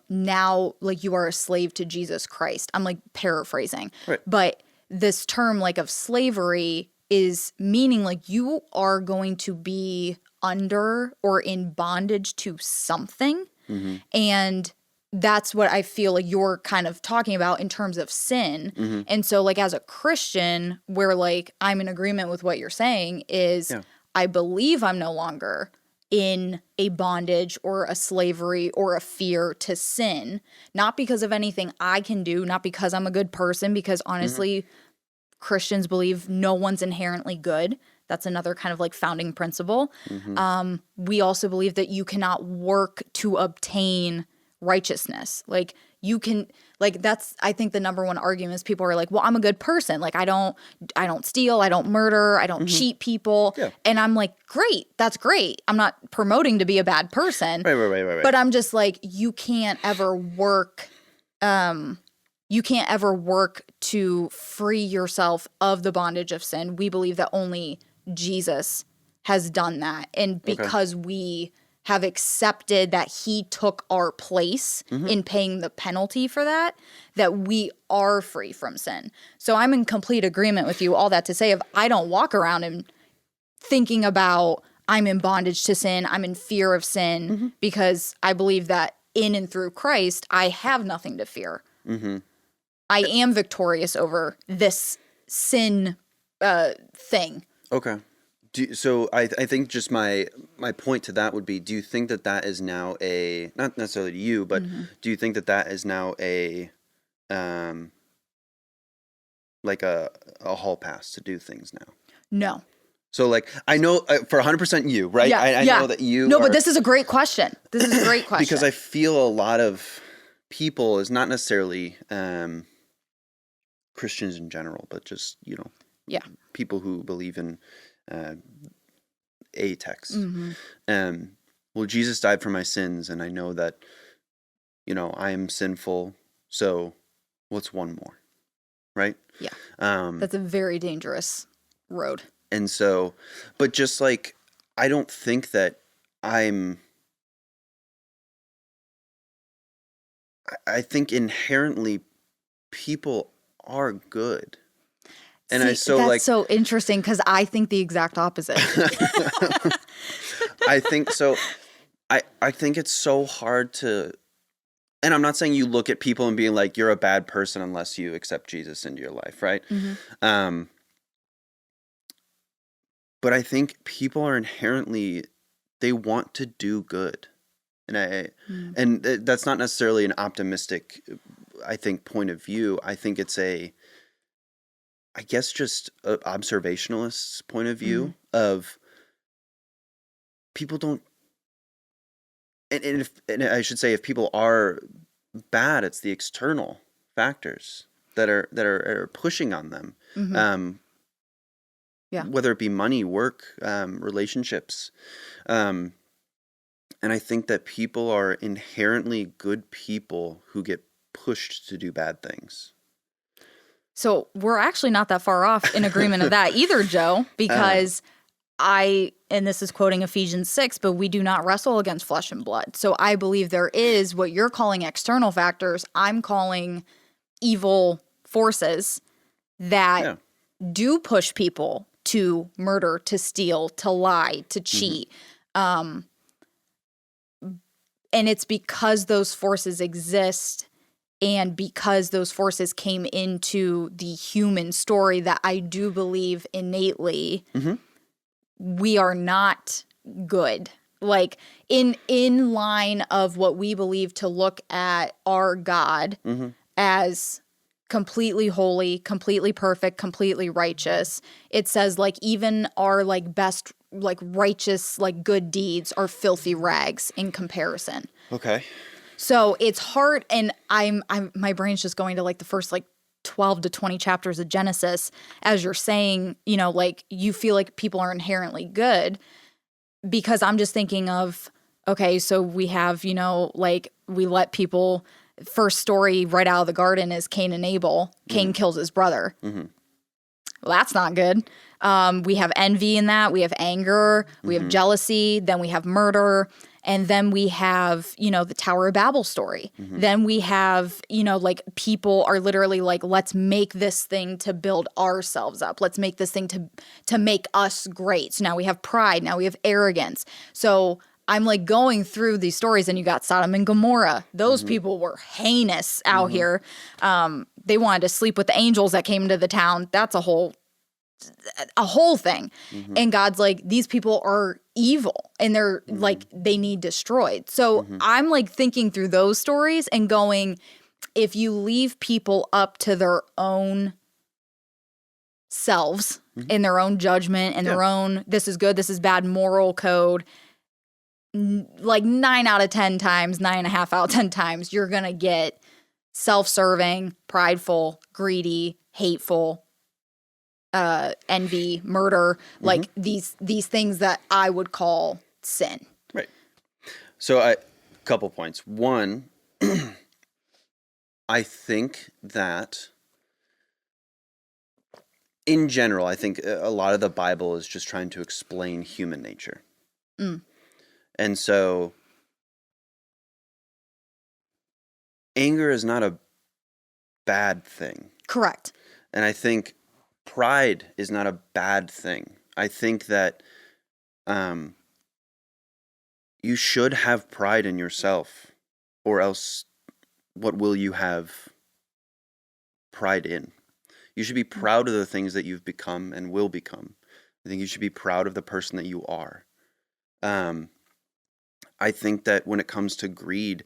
B: Now, like, you are a slave to Jesus Christ. I'm like paraphrasing. But this term like of slavery is meaning like you are going to be under or in bondage to something. And that's what I feel like you're kind of talking about in terms of sin. And so like as a Christian, where like I'm in agreement with what you're saying is I believe I'm no longer in a bondage or a slavery or a fear to sin, not because of anything I can do, not because I'm a good person, because honestly, Christians believe no one's inherently good. That's another kind of like founding principle. We also believe that you cannot work to obtain righteousness. Like you can, like that's, I think the number one argument is people are like, well, I'm a good person. Like I don't steal, I don't murder, I don't cheat people. And I'm like, great, that's great. I'm not promoting to be a bad person.
A: Right.
B: But I'm just like, you can't ever work to free yourself of the bondage of sin. We believe that only Jesus has done that. And because we have accepted that he took our place in paying the penalty for that, that we are free from sin. So I'm in complete agreement with you. All that to say, if I don't walk around and thinking about I'm in bondage to sin, I'm in fear of sin, because I believe that in and through Christ, I have nothing to fear. I am victorious over this sin thing.
A: Okay. So I think just my point to that would be, do you think that is now a, not necessarily to you, but do you think that is now a like a hall pass to do things now?
B: No.
A: So like I know for 100% you, right?
B: Yeah,
A: I know that you.
B: No, but this is a great question. This is a great question
A: because I feel a lot of people is not necessarily Christians in general, but just people who believe in a text. Well, Jesus died for my sins, and I know that, I am sinful, so what's one more, right?
B: Yeah. That's a very dangerous road.
A: And so, but just like, I don't think that I think inherently people are good. And
B: That's so interesting because I think the exact opposite.
A: I think so. I think it's so hard to, and I'm not saying you look at people and being like, you're a bad person unless you accept Jesus into your life, right? But I think people are inherently, they want to do good. And that's not necessarily an optimistic, I think, point of view. I think it's I guess just an observationalist's point of view of people don't, and I should say if people are bad, it's the external factors that are pushing on them. Whether it be money, work, relationships. And I think that people are inherently good people who get pushed to do bad things.
B: So we're actually not that far off in agreement of that either, Joe, because and this is quoting Ephesians 6, but we do not wrestle against flesh and blood. So I believe there is what you're calling external factors. I'm calling evil forces that do push people to murder, to steal, to lie, to cheat. And it's because those forces exist and because those forces came into the human story that I do believe innately we are not good. Like in line of what we believe to look at our God as completely holy, completely perfect, completely righteous. It says like even our like best like righteous like good deeds are filthy rags in comparison.
A: Okay.
B: So it's hard, and I'm my brain's just going to like the first like 12 to 20 chapters of Genesis as you're saying, like you feel like people are inherently good because I'm just thinking of, okay, so we have, like we let people, first story right out of the garden is Cain and Abel. Cain kills his brother. Well, that's not good. We have envy in that. We have anger. We have jealousy. Then we have murder. And then we have, the Tower of Babel story. Then we have, like people are literally like, let's make this thing to build ourselves up. Let's make this thing to make us great. So now we have pride. Now we have arrogance. So I'm like going through these stories and you got Sodom and Gomorrah. Those people were heinous out here. They wanted to sleep with the angels that came into the town. That's a whole thing. And God's like, these people are evil and they're like, they need destroyed. So I'm like thinking through those stories and going, if you leave people up to their own selves in their own judgment and their own, this is good, this is bad moral code, like 9 out of 10 times, 9.5 out of 10 times, you're going to get self-serving, prideful, greedy, hateful, envy, murder, like these things that I would call sin.
A: Right. So a couple points. One, I think that in general, I think a lot of the Bible is just trying to explain human nature. And so anger is not a bad thing.
B: Correct.
A: And I think pride is not a bad thing. I think that you should have pride in yourself, or else what will you have pride in? You should be proud of the things that you've become and will become. I think you should be proud of the person that you are. I think that when it comes to greed,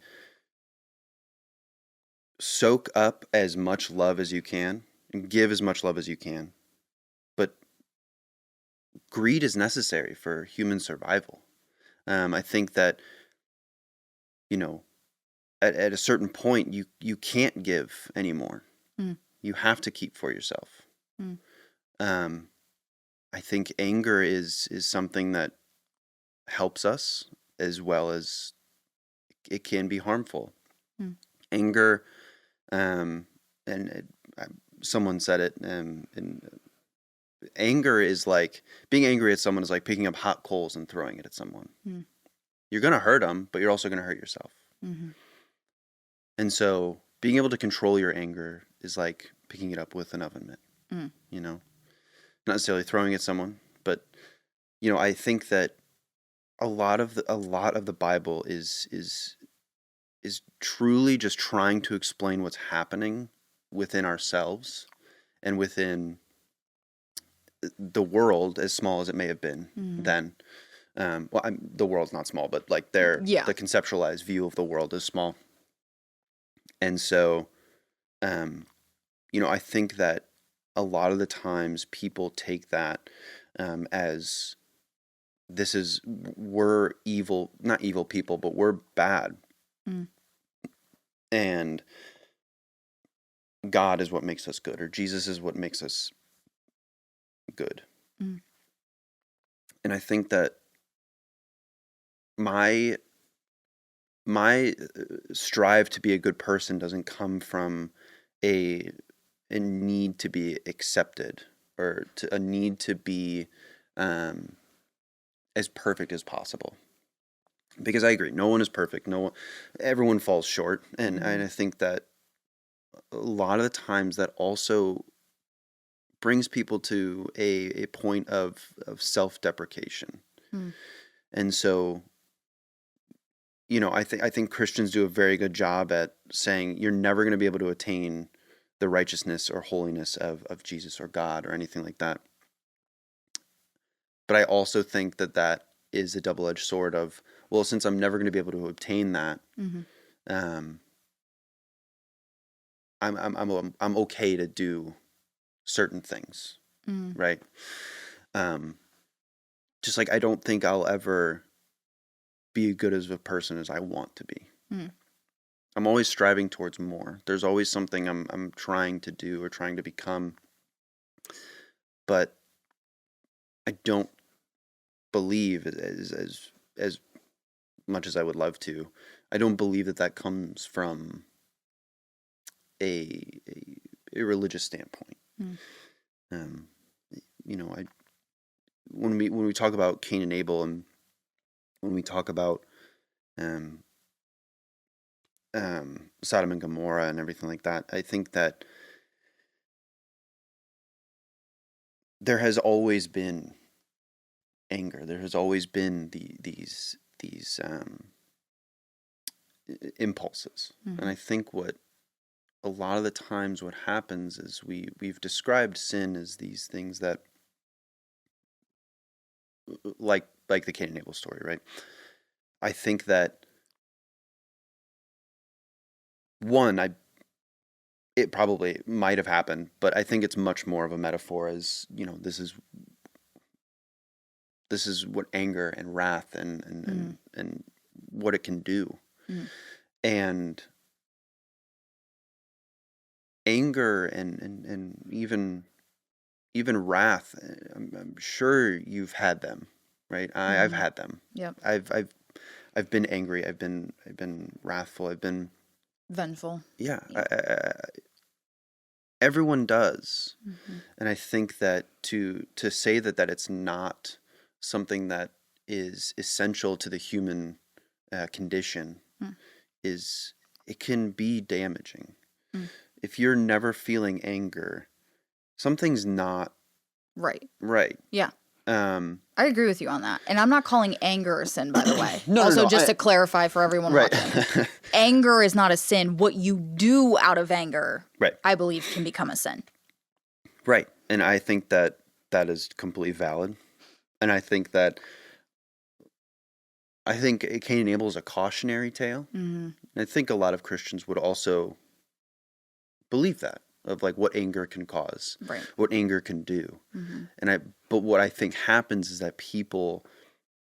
A: soak up as much love as you can and give as much love as you can. But greed is necessary for human survival. I think that, at a certain point, you can't give anymore. You have to keep for yourself. I think anger is something that helps us as well as it can be harmful.
B: Mm.
A: Anger, and someone said it, anger is like, being angry at someone is like picking up hot coals and throwing it at someone.
B: Mm.
A: You're going to hurt them, but you're also going to hurt yourself.
B: Mm-hmm.
A: And so being able to control your anger is like picking it up with an oven mitt, you know, not necessarily throwing at someone, but, you know, I think that a lot of the Bible is truly just trying to explain what's happening within ourselves and within the world, as small as it may have been then. The world's not small, but like the conceptualized view of the world is small. And so, you know, I think that a lot of the times people take that as we're evil, not evil people, but we're bad. And God is what makes us good, or Jesus is what makes us good. And I think that my strive to be a good person doesn't come from a need to be accepted, or a need to be as perfect as possible. Because I agree, no one is perfect. Everyone falls short, and I think that a lot of the times that also brings people to a point of self-deprecation. And so, you know, I think Christians do a very good job at saying you're never going to be able to attain the righteousness or holiness of Jesus or God or anything like that. But I also think that is a double-edged sword of, well, since I'm never going to be able to obtain that, I'm okay to do certain things, right? Just like I don't think I'll ever be as good as a person as I want to be. I'm always striving towards more. There's always something I'm trying to do or trying to become, but I don't believe as much as I would love to. I don't believe that comes from a religious standpoint. You know, when we talk about Cain and Abel, and when we talk about Sodom and Gomorrah and everything like that, I think that there has always been anger. There has always been these impulses, and I think what a lot of the times what happens is we've described sin as these things that, like the Cain and Abel story, right? I think that it probably might have happened, but I think it's much more of a metaphor, as, you know, this is what anger and wrath and what it can do. And anger and even wrath, I'm sure you've had them, right? I've had them.
B: Yep.
A: I've been angry. I've been wrathful. I've been
B: vengeful.
A: Yeah. Everyone does. And I think that to say that it's not something that is essential to the human condition it can be damaging. If you're never feeling anger, something's not right.
B: Yeah. I agree with you on that. And I'm not calling anger a sin, by the way.
A: No,
B: to clarify for everyone watching. Anger is not a sin. What you do out of anger, I believe, can become a sin.
A: Right. And I think that is completely valid. And I think Cain and Abel is a cautionary tale. And I think a lot of Christians would also believe that, of like what anger can cause, what anger can do. But what I think happens is that people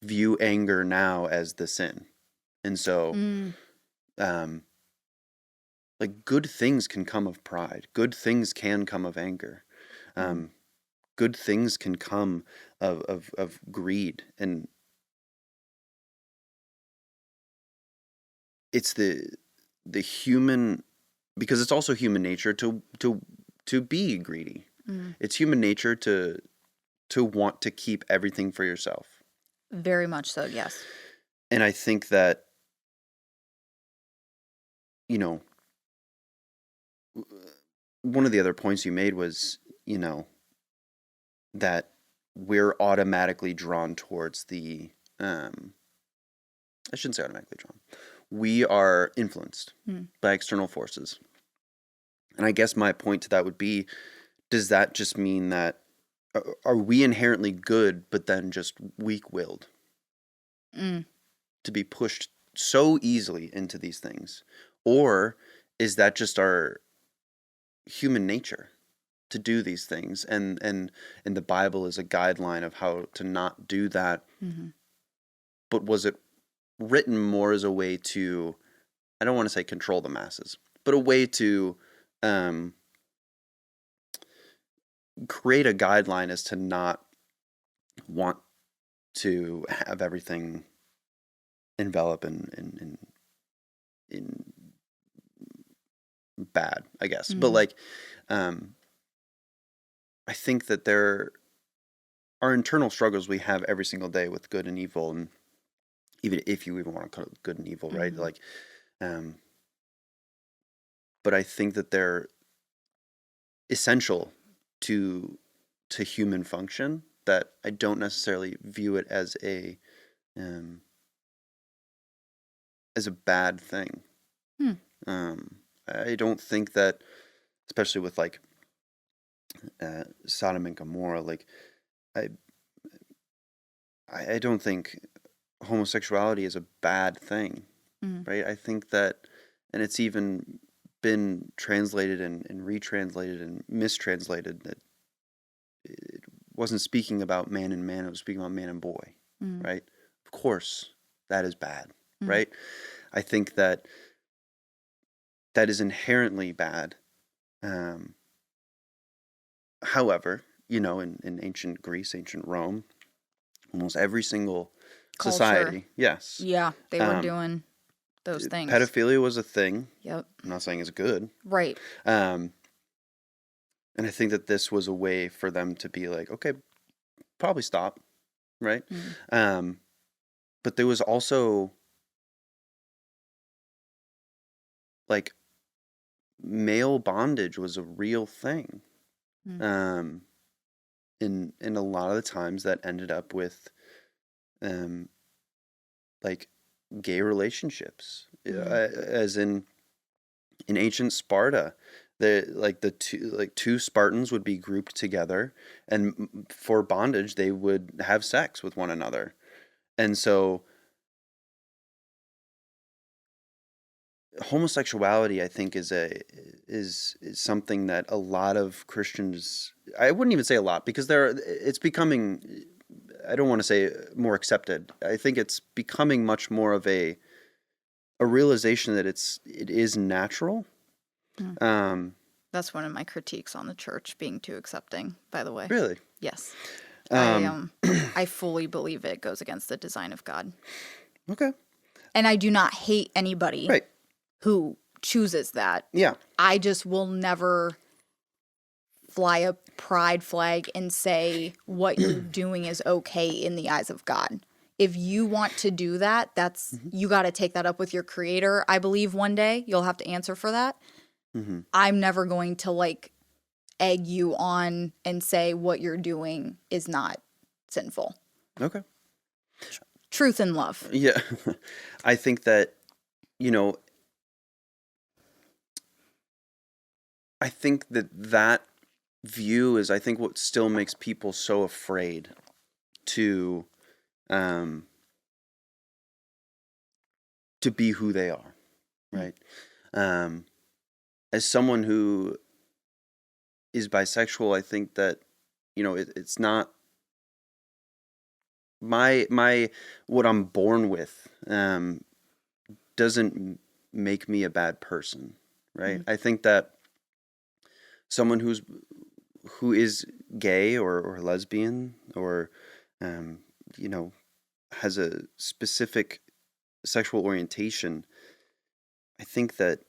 A: view anger now as the sin. And so, like, good things can come of pride. Good things can come of anger. Good things can come of greed. And it's the human, because it's also human nature to be greedy. It's human nature to want to keep everything for yourself.
B: Very much so, yes.
A: And I think that, you know, one of the other points you made was, you know, that we're automatically drawn towards the, I shouldn't say automatically drawn. We are influenced by external forces. And I guess my point to that would be, does that just mean that, are we inherently good, but then just weak-willed to be pushed so easily into these things? Or is that just our human nature to do these things? And the Bible is a guideline of how to not do that. But was it written more as a way to, I don't want to say control the masses, but a way to create a guideline as to not want to have everything envelop in bad, I guess. But like, I think that there are internal struggles we have every single day with good and evil, and even if you even want to call it good and evil, right? Like, but I think that they're essential to human function, that I don't necessarily view it as a bad thing. I don't think that, especially with like Sodom and Gomorrah, like I don't think homosexuality is a bad thing, right? I think that, and it's even been translated and retranslated and mistranslated, that it wasn't speaking about man and man, it was speaking about man and boy, right? Of course, that is bad, right? I think that is inherently bad. However, you know, in ancient Greece, ancient Rome, almost every single society, yes.
B: Yeah, they were doing those things.
A: Pedophilia was a thing.
B: Yep.
A: I'm not saying it's good.
B: Right.
A: And I think that this was a way for them to be like, okay, probably stop, right? But there was also like male bondage was a real thing. In a lot of the times that ended up with like gay relationships, as in ancient Sparta, the two Spartans would be grouped together, and for bondage they would have sex with one another. And so homosexuality, I think, is something that a lot of Christians, I wouldn't even say a lot, because it's becoming, I don't want to say more accepted. I think it's becoming much more of a realization that it is natural.
B: That's one of my critiques on the church, being too accepting, by the way.
A: Really?
B: Yes. I fully believe it goes against the design of God.
A: Okay.
B: And I do not hate anybody
A: Right.
B: who chooses that.
A: Yeah.
B: I just will never fly a pride flag and say what you're doing is okay in the eyes of God. If you want to do that, that's you got to take that up with your creator. I believe one day you'll have to answer for that. I'm never going to like egg you on and say what you're doing is not sinful.
A: Okay.
B: Truth and love.
A: Yeah. I think that, you know, I think that view is, I think, what still makes people so afraid to be who they are, right? As someone who is bisexual, I think that, you know, it's not my what I'm born with doesn't make me a bad person, right? I think that someone who is gay or lesbian or you know, has a specific sexual orientation I think that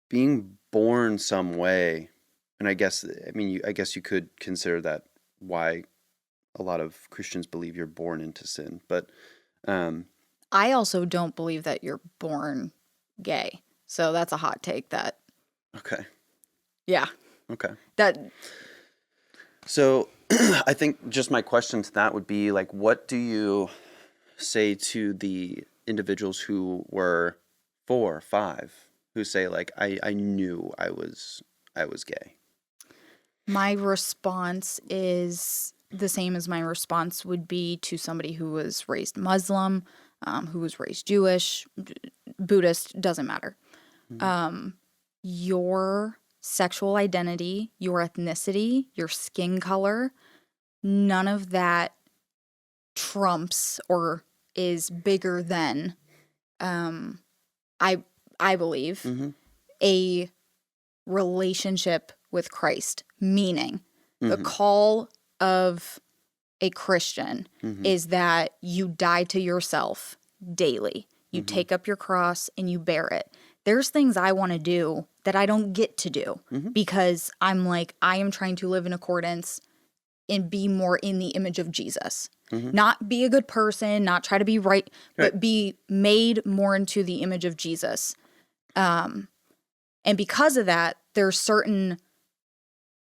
A: being born some way, and I guess you could consider that why a lot of Christians believe you're born into sin, but
B: I also don't believe that you're born gay. So that's a hot take that,
A: okay.
B: yeah,
A: Okay.
B: that,
A: So I think just my question to that would be like, what do you say to the individuals who were 4, 5, who say like, I knew I was gay?
B: my response is the same as my response would be to somebody who was raised Muslim, who was raised Jewish, Buddhist, doesn't matter. Your sexual identity, your ethnicity, your skin color, none of that trumps or is bigger than, I believe, a relationship with Christ. Meaning, the call of a Christian is that you die to yourself daily. You take up your cross and you bear it. There's things I want to do that I don't get to do because I'm like, I am trying to live in accordance and be more in the image of Jesus. Not be a good person, not try to be right, but be made more into the image of Jesus. And because of that, there's certain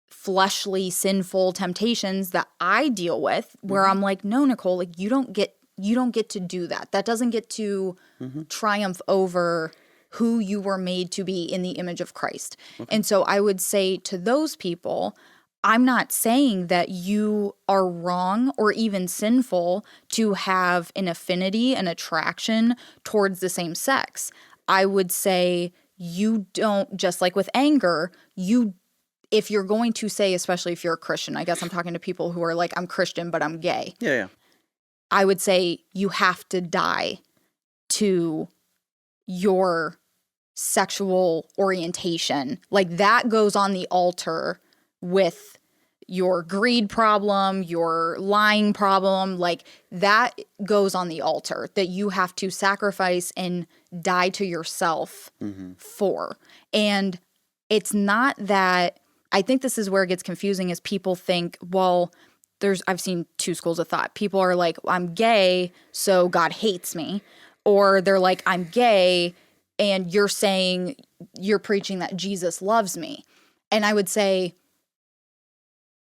B: fleshly, sinful temptations that I deal with where I'm like, no, Nicole, like you don't get to do that. That doesn't get to triumph over who you were made to be in the image of Christ. And so I would say to those people, I'm not saying that you are wrong or even sinful to have an affinity, an attraction towards the same sex. I would say you don't, just like with anger, if you're going to say, especially if you're a Christian, I guess I'm talking to people who are like, I'm Christian, but I'm gay.
A: Yeah.
B: I would say you have to die to your sexual orientation. Like that goes on the altar with your greed problem, your lying problem, like that goes on the altar that you have to sacrifice and die to yourself for. And it's not that, I think this is where it gets confusing is people think, well, I've seen two schools of thought. People are like, I'm gay, so God hates me. Or they're like, I'm gay, and you're preaching that Jesus loves me. And I would say,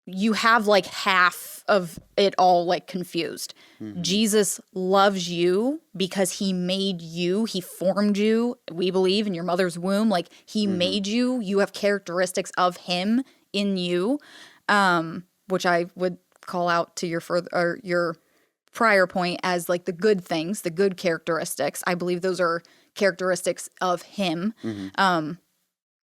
B: you have like half of it all like confused. Jesus loves you because he made you, he formed you, we believe, in your mother's womb. Like he made you, you have characteristics of him in you, which I would call out to your prior point as like the good things, the good characteristics. I believe those are characteristics of him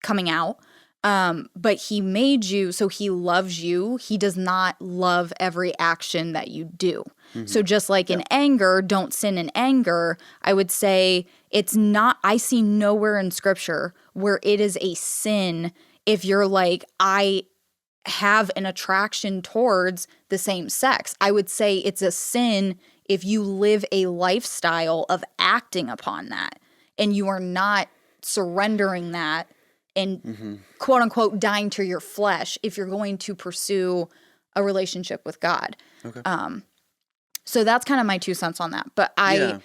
B: coming out. But he made you, so he loves you. He does not love every action that you do. So just like in anger, don't sin in anger, I would say it's not, I see nowhere in scripture where it is a sin if you're like, I have an attraction towards the same sex. I would say it's a sin if you live a lifestyle of acting upon that and you are not surrendering that and quote unquote dying to your flesh if you're going to pursue a relationship with God.
A: Okay.
B: So that's kind of my 2 cents on that. But I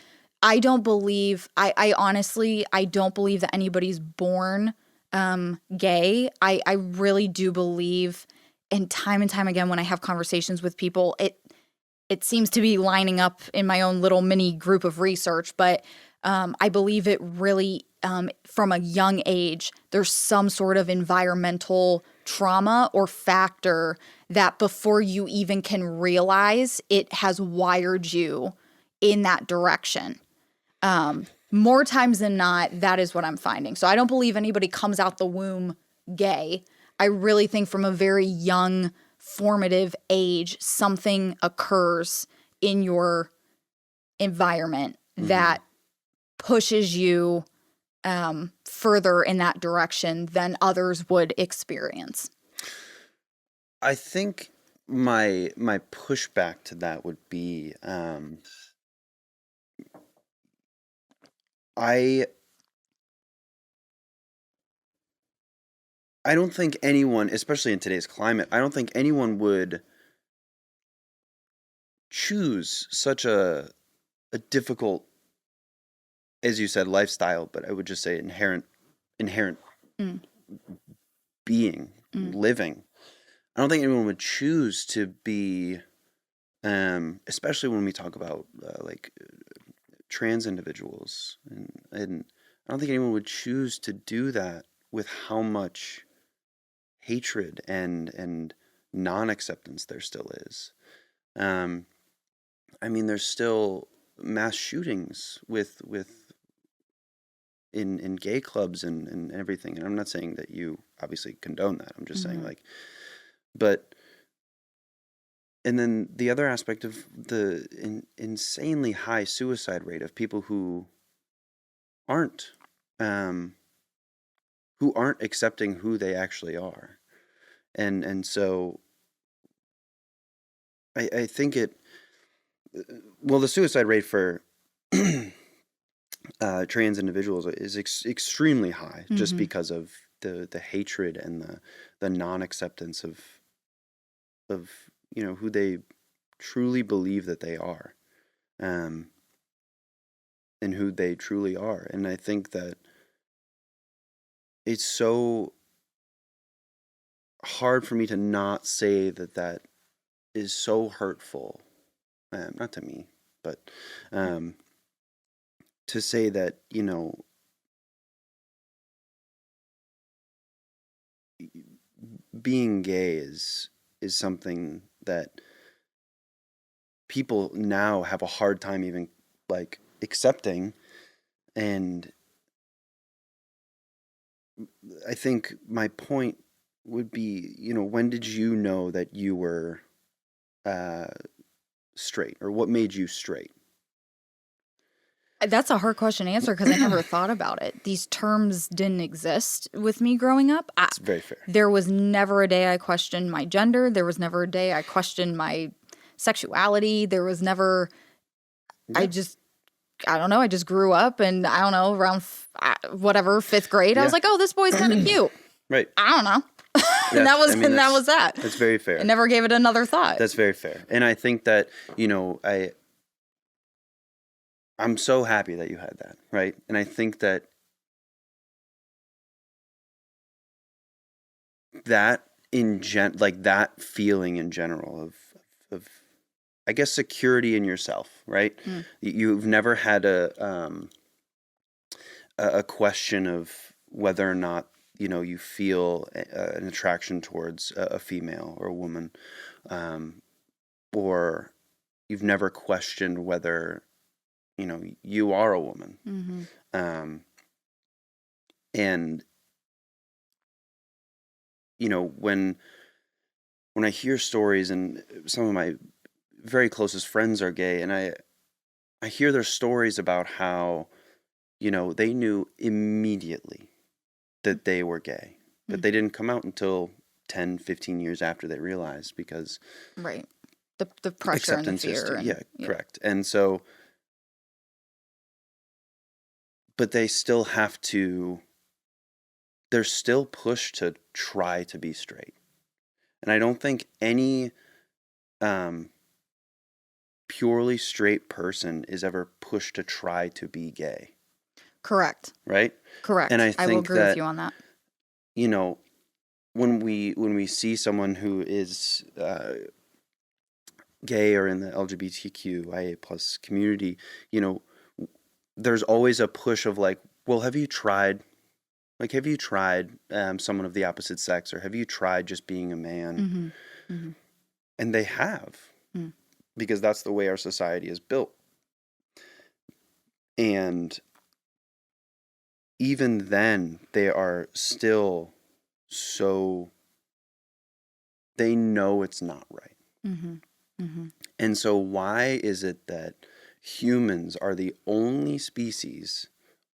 B: don't believe, I honestly, I don't believe that anybody's born gay. I really do believe, and time again when I have conversations with people, it seems to be lining up in my own little mini group of research, but I believe it really, from a young age, there's some sort of environmental trauma or factor that before you even can realize it has wired you in that direction. More times than not, that is what I'm finding. So I don't believe anybody comes out the womb gay. I really think from a very young, formative age, something occurs in your environment that pushes you further in that direction than others would experience.
A: I think my pushback to that would be I don't think anyone, especially in today's climate, I don't think anyone would choose such a difficult, as you said, lifestyle, but I would just say inherent
B: Mm.
A: being,
B: Mm.
A: living. I don't think anyone would choose to be, especially when we talk about like trans individuals, and I don't think anyone would choose to do that with how much hatred and non-acceptance there still is. I mean, there's still mass shootings with in gay clubs and everything. And I'm not saying that you obviously condone that. I'm just saying, like, but and then the other aspect of the insanely high suicide rate of people who aren't accepting who they actually are. And so I think the suicide rate for trans individuals is extremely high, just because of the hatred and the non-acceptance of who they truly believe that they are, and who they truly are. And I think that it's so hard for me to not say that is so hurtful, not to me, but to say that, being gay is something that people now have a hard time even like accepting. And I think my point would be, when did you know that you were straight, or what made you straight?
B: That's a hard question to answer because I never thought about it. These terms didn't exist with me growing up.
A: It's very fair.
B: There was never a day I questioned my gender. There was never a day I questioned my sexuality. There was never, I don't know. I just grew up, and I don't know, around fifth grade, I was like, oh, this boy's kind of cute.
A: Right.
B: I don't know. And that was that.
A: That's very fair.
B: I never gave it another thought.
A: That's very fair. And I think that, I'm so happy that you had that, right? And I think that that that feeling in general of I guess security in yourself, right? You've never had a question of whether or not you feel an attraction towards a female or a woman, or you've never questioned whether you are a woman. And when I hear stories, and some of my very closest friends are gay, and I hear their stories about how they knew immediately that they were gay, but they didn't come out until 10, 15 years after they realized, because
B: right, the pressure and the fear.
A: Correct. And so, but they still they're still pushed to try to be straight. And I don't think any purely straight person is ever pushed to try to be gay.
B: Correct.
A: Right?
B: Correct.
A: And I think
B: will agree with you on that.
A: When we see someone who is gay or in the LGBTQIA plus community, there's always a push of like, well, have you tried someone of the opposite sex, or have you tried just being a man? And they have, because that's the way our society is built. And even then, they are still they know it's not right. And so why is it that humans are the only species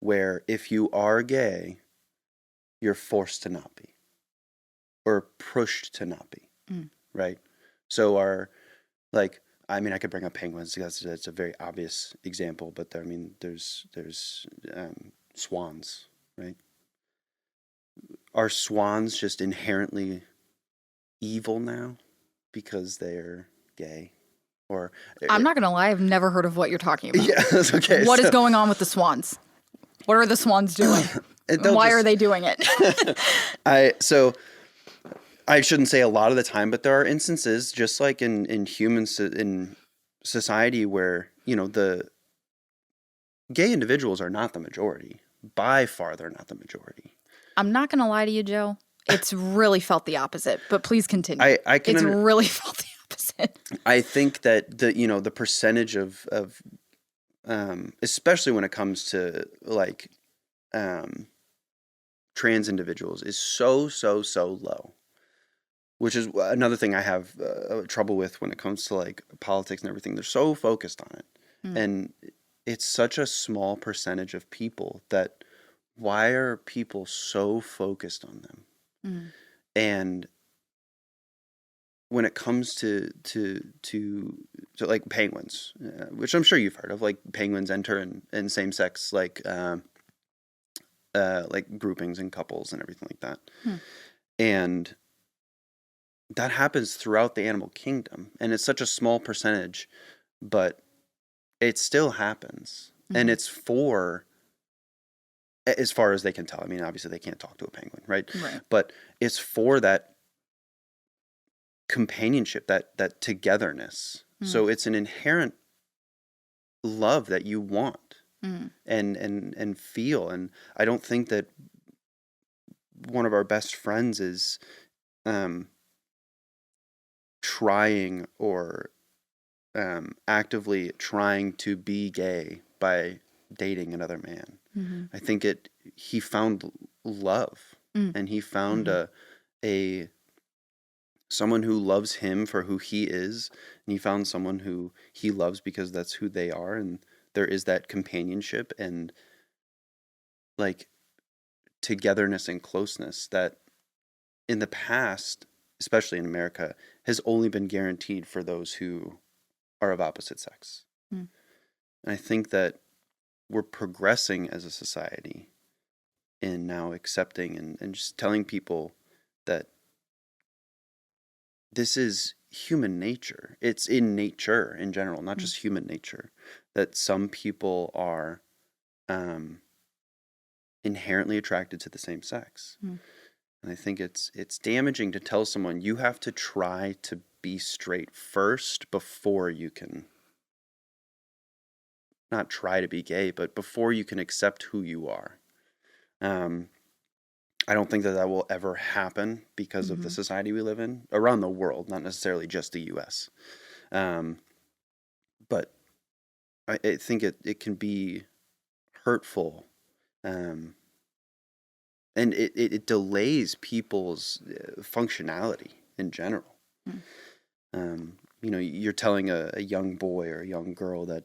A: where if you are gay, you're forced to not be, or pushed to not be, right? So I mean, I could bring up penguins because that's a very obvious example, but there's swans, right? Are swans just inherently evil now because they're gay? Or
B: I'm not going to lie. I've never heard of what you're talking about.
A: yeah, that's okay.
B: What is going on with the swans? What are the swans doing? Why are they doing it?
A: I shouldn't say a lot of the time, but there are instances, just like in humans in society, where the gay individuals are not the majority. By far, they're not the majority.
B: I'm not going to lie to you, Joe. It's really felt the opposite, but please continue. It's really felt the opposite.
A: I think that the percentage of especially when it comes to like trans individuals is so low, which is another thing I have trouble with when it comes to like politics and everything. They're so focused on it, and it's such a small percentage of people that why are people so focused on them? And when it comes to like penguins, which I'm sure you've heard of, like penguins enter in same sex like groupings and couples and everything like that, and that happens throughout the animal kingdom, and it's such a small percentage, but it still happens, and it's for, as far as they can tell. I mean, obviously they can't talk to a penguin, right? But it's for that companionship, that togetherness. So it's an inherent love that you want and feel. And I don't think that one of our best friends is trying or actively trying to be gay by dating another man. I think he found love, and he found a someone who loves him for who he is, and he found someone who he loves because that's who they are, and there is that companionship and like togetherness and closeness that in the past, especially in America, has only been guaranteed for those who are of opposite sex. And I think that we're progressing as a society in now accepting and just telling people that this is human nature. It's in nature in general, not just human nature, that some people are inherently attracted to the same sex. And I think it's damaging to tell someone you have to try to be straight first before you can not try to be gay, but before you can accept who you are. I don't think that will ever happen because of the society we live in around the world, not necessarily just the U.S. But I think it can be hurtful, and it delays people's functionality in general. You're telling a young boy or a young girl that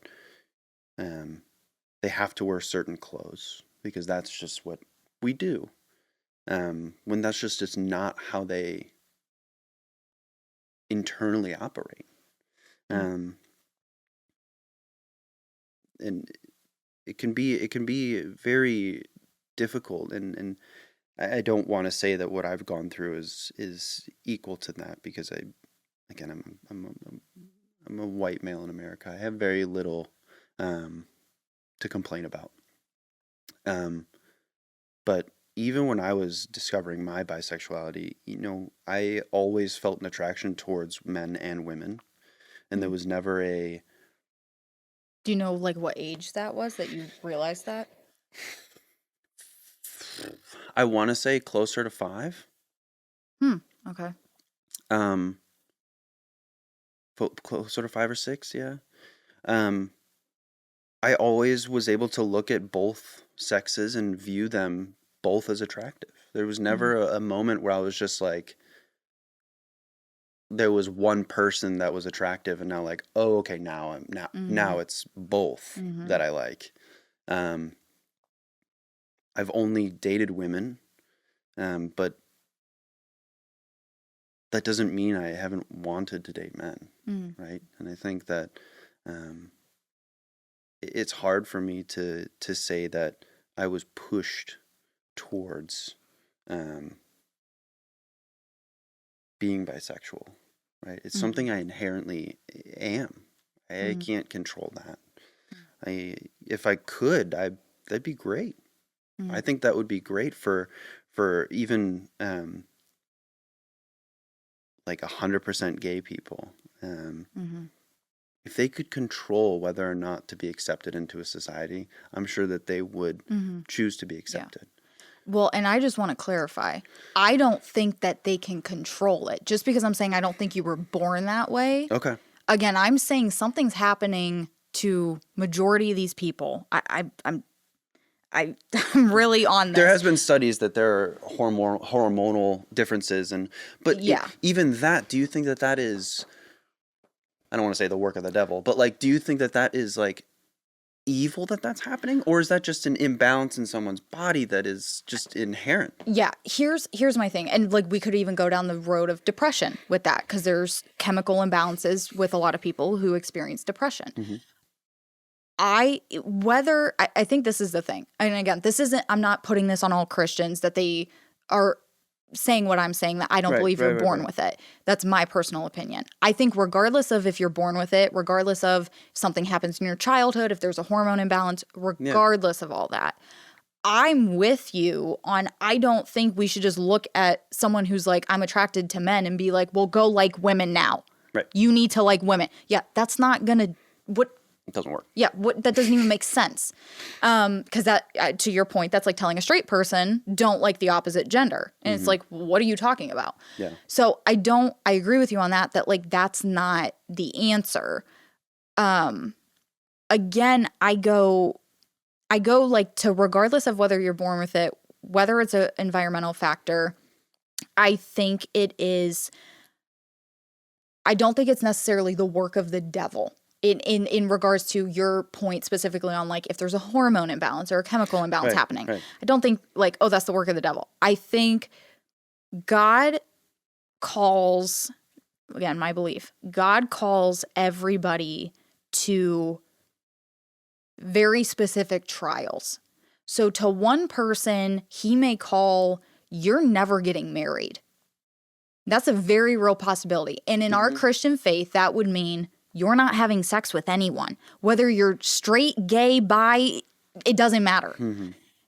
A: they have to wear certain clothes because that's just what we do. When that's just not how they internally operate. And it can be very difficult, and I don't want to say that what I've gone through is equal to that, because I'm a white male in America. I have very little to complain about. But even when I was discovering my bisexuality, I always felt an attraction towards men and women, and there was never a.
B: Do you know like what age that was that you realized that?
A: I want to say closer to 5.
B: Okay.
A: Closer to 5 or 6, yeah. I always was able to look at both sexes and view them both as attractive. There was never a moment where I was just like, there was one person that was attractive, and now like, oh, okay, now it's both that I like. I've only dated women, but that doesn't mean I haven't wanted to date men, right? And I think that it's hard for me to say that I was pushed towards being bisexual, right? It's something I inherently am. I can't control that. If I could, that'd be great. I think that would be great for even like 100% gay people. If they could control whether or not to be accepted into a society, I'm sure that they would choose to be accepted.
B: Yeah. Well, and I just want to clarify. I don't think that they can control it. Just because I'm saying I don't think you were born that way.
A: Okay.
B: Again, I'm saying something's happening to majority of these people. I'm really on this.
A: There has been studies that there are hormonal differences, but even that, do you think that is, I don't want to say the work of the devil, but like, do you think that is like evil that's happening, or is that just an imbalance in someone's body that is just inherent?
B: Yeah, here's my thing, and like we could even go down the road of depression with that, because there's chemical imbalances with a lot of people who experience depression. I think this is the thing, and again, I'm not putting this on all Christians that they are saying what I'm saying, that I don't believe you're born with it. That's my personal opinion. I think regardless of if you're born with it, regardless of if something happens in your childhood, if there's a hormone imbalance, regardless of all that, I'm with you on, I don't think we should just look at someone who's like, I'm attracted to men and be like, well, go like women now.
A: Right.
B: You need to like women. Yeah, that's not going to,
A: it doesn't work.
B: Yeah, that doesn't even make sense. Because that, to your point, that's like telling a straight person, don't like the opposite gender. And it's like, what are you talking about?
A: Yeah.
B: So I agree with you on that like that's not the answer. Again, I go like to, regardless of whether you're born with it, whether it's an environmental factor, I think it is, I don't think it's necessarily the work of the devil. In regards to your point specifically on like if there's a hormone imbalance or a chemical imbalance happening. I don't think like, oh, that's the work of the devil. I think God calls, again, my belief, God calls everybody to very specific trials. So to one person, he may call, you're never getting married. That's a very real possibility. And in our Christian faith, that would mean you're not having sex with anyone. Whether you're straight, gay, bi, it doesn't matter.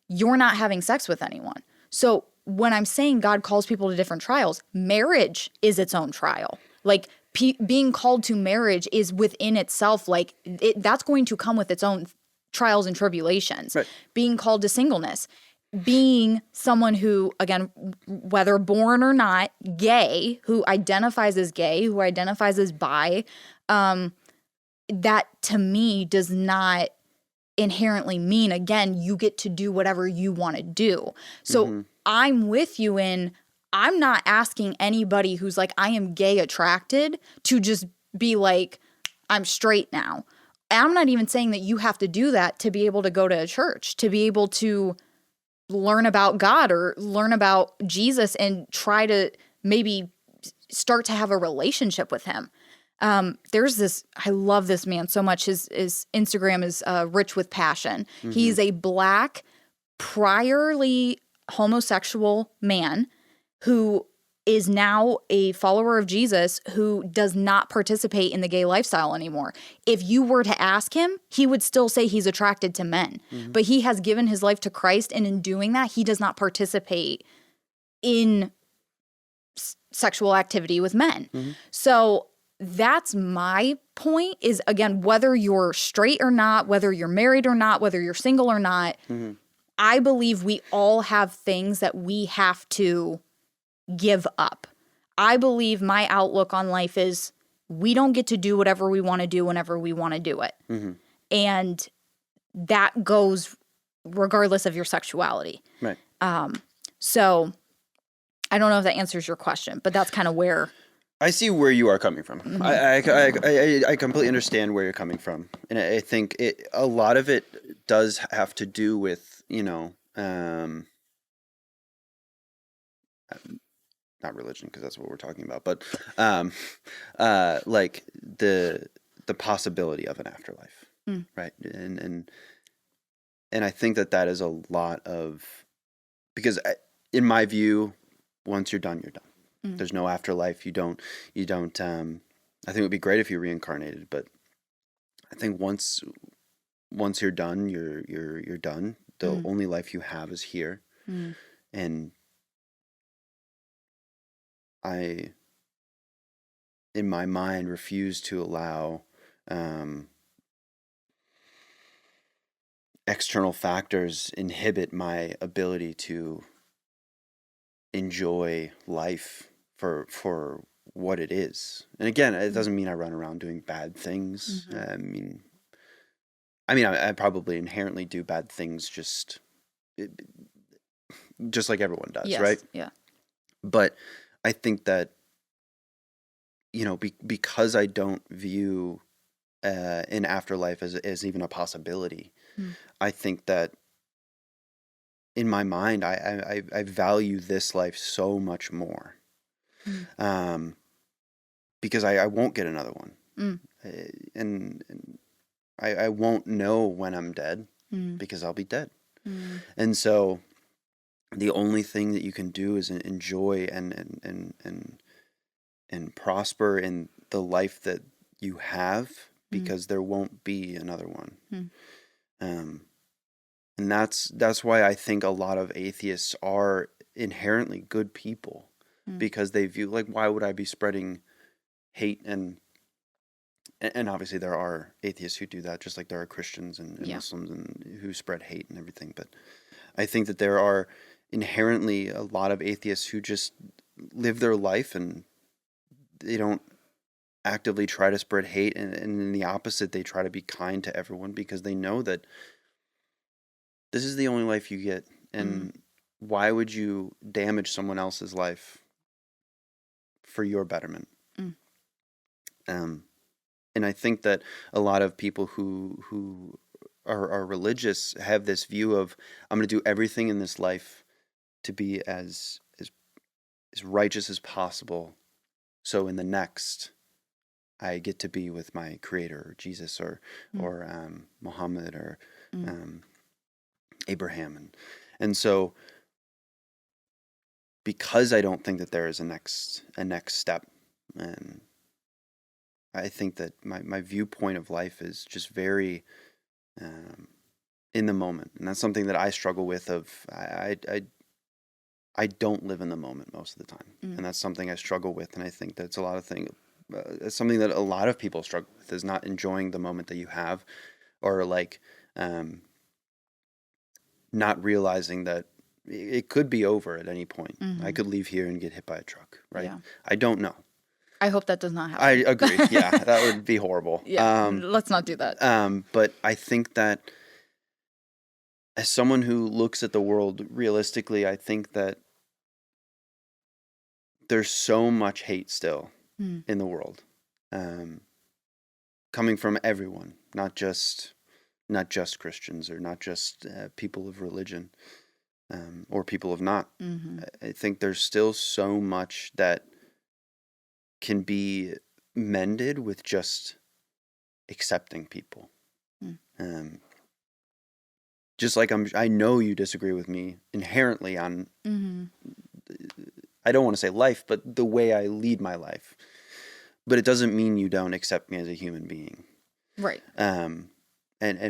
B: You're not having sex with anyone. So when I'm saying God calls people to different trials, marriage is its own trial. Like being called to marriage is within itself, like that's going to come with its own trials and tribulations. Right. Being called to singleness, being someone who, again, whether born or not, gay, who identifies as gay, who identifies as bi, that to me does not inherently mean, again, you get to do whatever you want to do. So I'm with you in, I'm not asking anybody who's like, I am gay attracted to just be like, I'm straight now. And I'm not even saying that you have to do that to be able to go to a church, to be able to learn about God or learn about Jesus and try to maybe start to have a relationship with him. There's this, I love this man so much. His Instagram is Rich with Passion. He's a Black, priorly homosexual man who is now a follower of Jesus who does not participate in the gay lifestyle anymore. If you were to ask him, he would still say he's attracted to men. But he has given his life to Christ, and in doing that, he does not participate in sexual activity with men. So that's my point is, again, whether you're straight or not, whether you're married or not, whether you're single or not, I believe we all have things that we have to give up. I believe my outlook on life is we don't get to do whatever we want to do whenever we want to do it. And that goes regardless of your sexuality. Right. So I don't know if that answers your question, but that's kind of where
A: I see where you are coming from. I completely understand where you're coming from. And I think a lot of it does have to do with, not religion, because that's what we're talking about, but like the possibility of an afterlife, right? And I think that is a lot of, because in my view, once you're done, you're done. There's no afterlife. You don't. I think it would be great if you reincarnated, but I think once you're done, you're done. The only life you have is here, and I, in my mind, refuse to allow external factors inhibit my ability to enjoy life for what it is. And again, it doesn't mean I run around doing bad things. I mean, I probably inherently do bad things just like everyone does,
B: Yes.
A: right?
B: Yeah.
A: But I think that, because I don't view an afterlife as even a possibility, I think that in my mind, I value this life so much more, because I won't get another one, and I won't know when I'm dead, because I'll be dead, and so the only thing that you can do is enjoy and prosper in the life that you have, because there won't be another one. And that's why I think a lot of atheists are inherently good people, because they view, like, why would I be spreading hate? And obviously there are atheists who do that, just like there are Christians and Muslims and who spread hate and everything. But I think that there are inherently a lot of atheists who just live their life and they don't actively try to spread hate, and in the opposite, they try to be kind to everyone, because they know that this is the only life you get, and why would you damage someone else's life for your betterment? And I think that a lot of people who are religious have this view of, I'm going to do everything in this life to be as righteous as possible, so in the next I get to be with my creator, or Jesus, or Muhammad, or Abraham, and so, because I don't think that there is a next step, and I think that my viewpoint of life is just very in the moment, and that's something that I struggle with. I don't live in the moment most of the time, and that's something I struggle with, and I think that's it's something that a lot of people struggle with, is not enjoying the moment that you have, or like not realizing that it could be over at any point. I could leave here and get hit by a truck, right? Yeah. I don't know.
B: I hope that does not happen.
A: I agree. Yeah, that would be horrible.
B: Yeah, let's not do that.
A: But I think that as someone who looks at the world realistically, I think that there's so much hate still in the world, coming from everyone, not just Christians, or not just people of religion, or people of not. I think there's still so much that can be mended with just accepting people. Just like I know you disagree with me inherently on, I don't want to say life, but the way I lead my life. But it doesn't mean you don't accept me as a human being.
B: Right.
A: And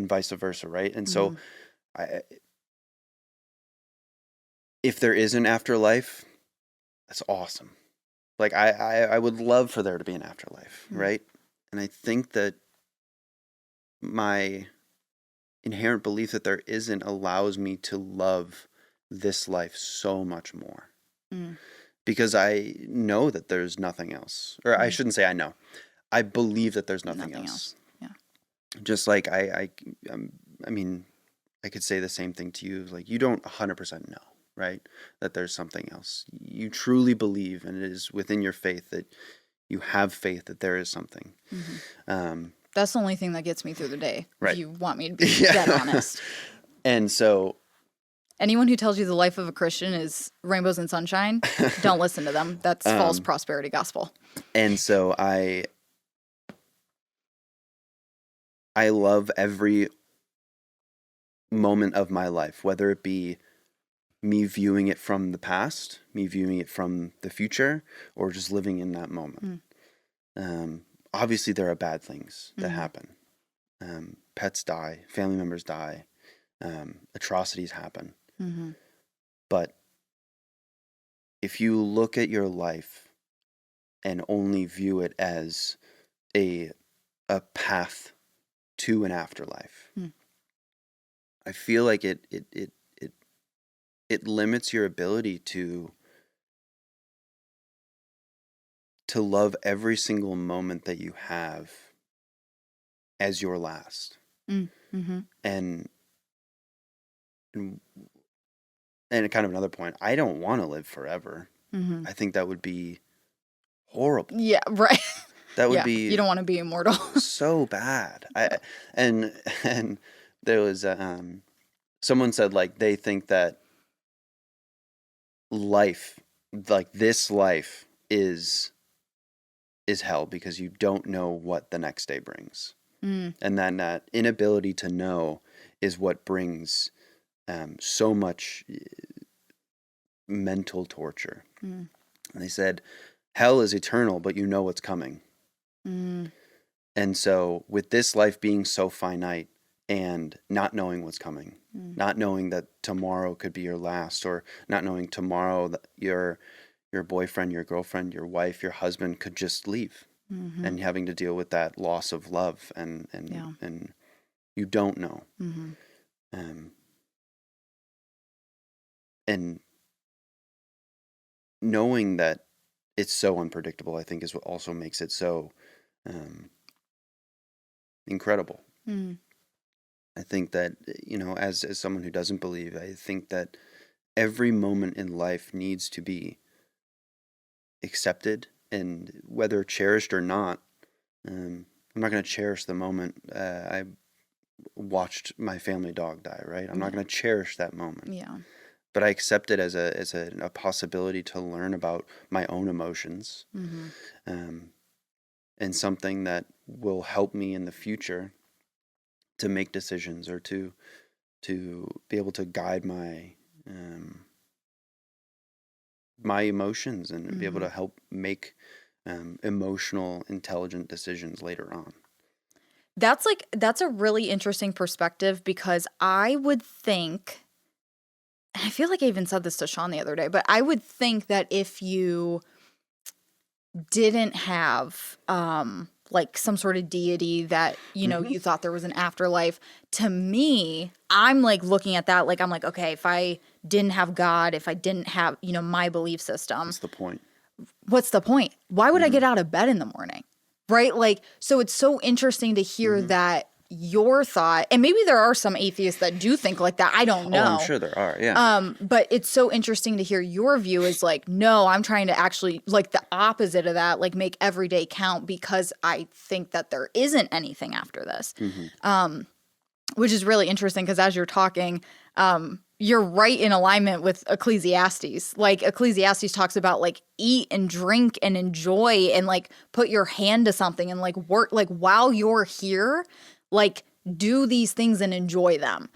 A: vice versa, right? And so if there is an afterlife, that's awesome. Like, I would love for there to be an afterlife, right? And I think that my inherent belief that there isn't allows me to love this life so much more. Because I know that there's nothing else. Or I shouldn't say I know. I believe that there's nothing else.
B: Yeah.
A: Just like I mean, I could say the same thing to you. Like, you don't 100% know, right? That there's something else. You truly believe, and it is within your faith that you have faith that there is something.
B: That's the only thing that gets me through the day.
A: Right.
B: If you want me to be dead honest.
A: And so
B: Anyone who tells you the life of a Christian is rainbows and sunshine, don't listen to them. That's false prosperity gospel.
A: And so I love every moment of my life, whether it be me viewing it from the past, me viewing it from the future, or just living in that moment. Obviously, there are bad things that happen. Pets die, family members die, atrocities happen. But if you look at your life and only view it as a path to an afterlife, I feel like it limits your ability to love every single moment that you have as your last. And kind of another point, I don't want to live forever. I think that would be horrible.
B: Yeah, right.
A: That would be,
B: you don't want to be immortal.
A: so bad. And there was someone said, like, they think that life, like this life, is hell because you don't know what the next day brings. And then that inability to know is what brings so much mental torture. And they said, hell is eternal, but you know what's coming. And so with this life being so finite and not knowing what's coming, not knowing that tomorrow could be your last, or not knowing tomorrow that your boyfriend, your girlfriend, your wife, your husband could just leave, and having to deal with that loss of love and you don't know. And knowing that it's so unpredictable, I think, is what also makes it so incredible. I think that, as someone who doesn't believe, I think that every moment in life needs to be accepted, and whether cherished or not. I'm not going to cherish the moment I watched my family dog die, right? I'm not going to cherish that moment. But I accept it as a possibility to learn about my own emotions, and something that will help me in the future to make decisions, or to be able to guide my my emotions, and be able to help make emotional, intelligent decisions later on.
B: That's a really interesting perspective, because I would think, and I feel like I even said this to Sean the other day, but I would think that if you didn't have like some sort of deity that, you thought there was an afterlife, to me, I'm like looking at that, like, I'm like, okay, if I didn't have God, if I didn't have, my belief system.
A: What's the point?
B: What's the point? Why would I get out of bed in the morning? Right? Like, so it's so interesting to hear that your thought, and maybe there are some atheists that do think like that. I don't know.
A: Oh, I'm sure there are. Yeah.
B: But it's so interesting to hear your view is like, no, I'm trying to actually, like, the opposite of that, like, make every day count, because I think that there isn't anything after this. Which is really interesting, because as you're talking, you're right in alignment with Ecclesiastes. Like, Ecclesiastes talks about, like, eat and drink and enjoy, and, like, put your hand to something, and, like, work, like, while you're here, like, do these things and enjoy them.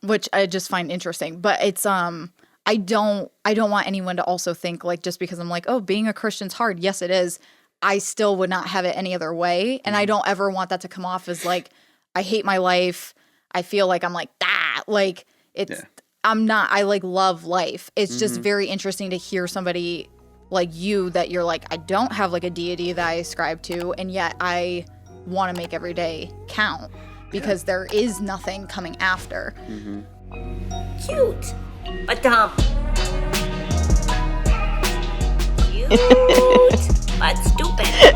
B: Which I just find interesting. But it's I don't want anyone to also think, like, just because I'm like, oh, being a Christian's hard. Yes, it is. I still would not have it any other way. And I don't ever want that to come off as like, I hate my life. I feel like I'm like, like, it's, I'm not, I like love life. It's just very interesting to hear somebody like you, that you're like, I don't have like a deity that I ascribe to, and yet I want to make every day count, because there is nothing coming after.
C: Cute, but dumb. Cute, but stupid.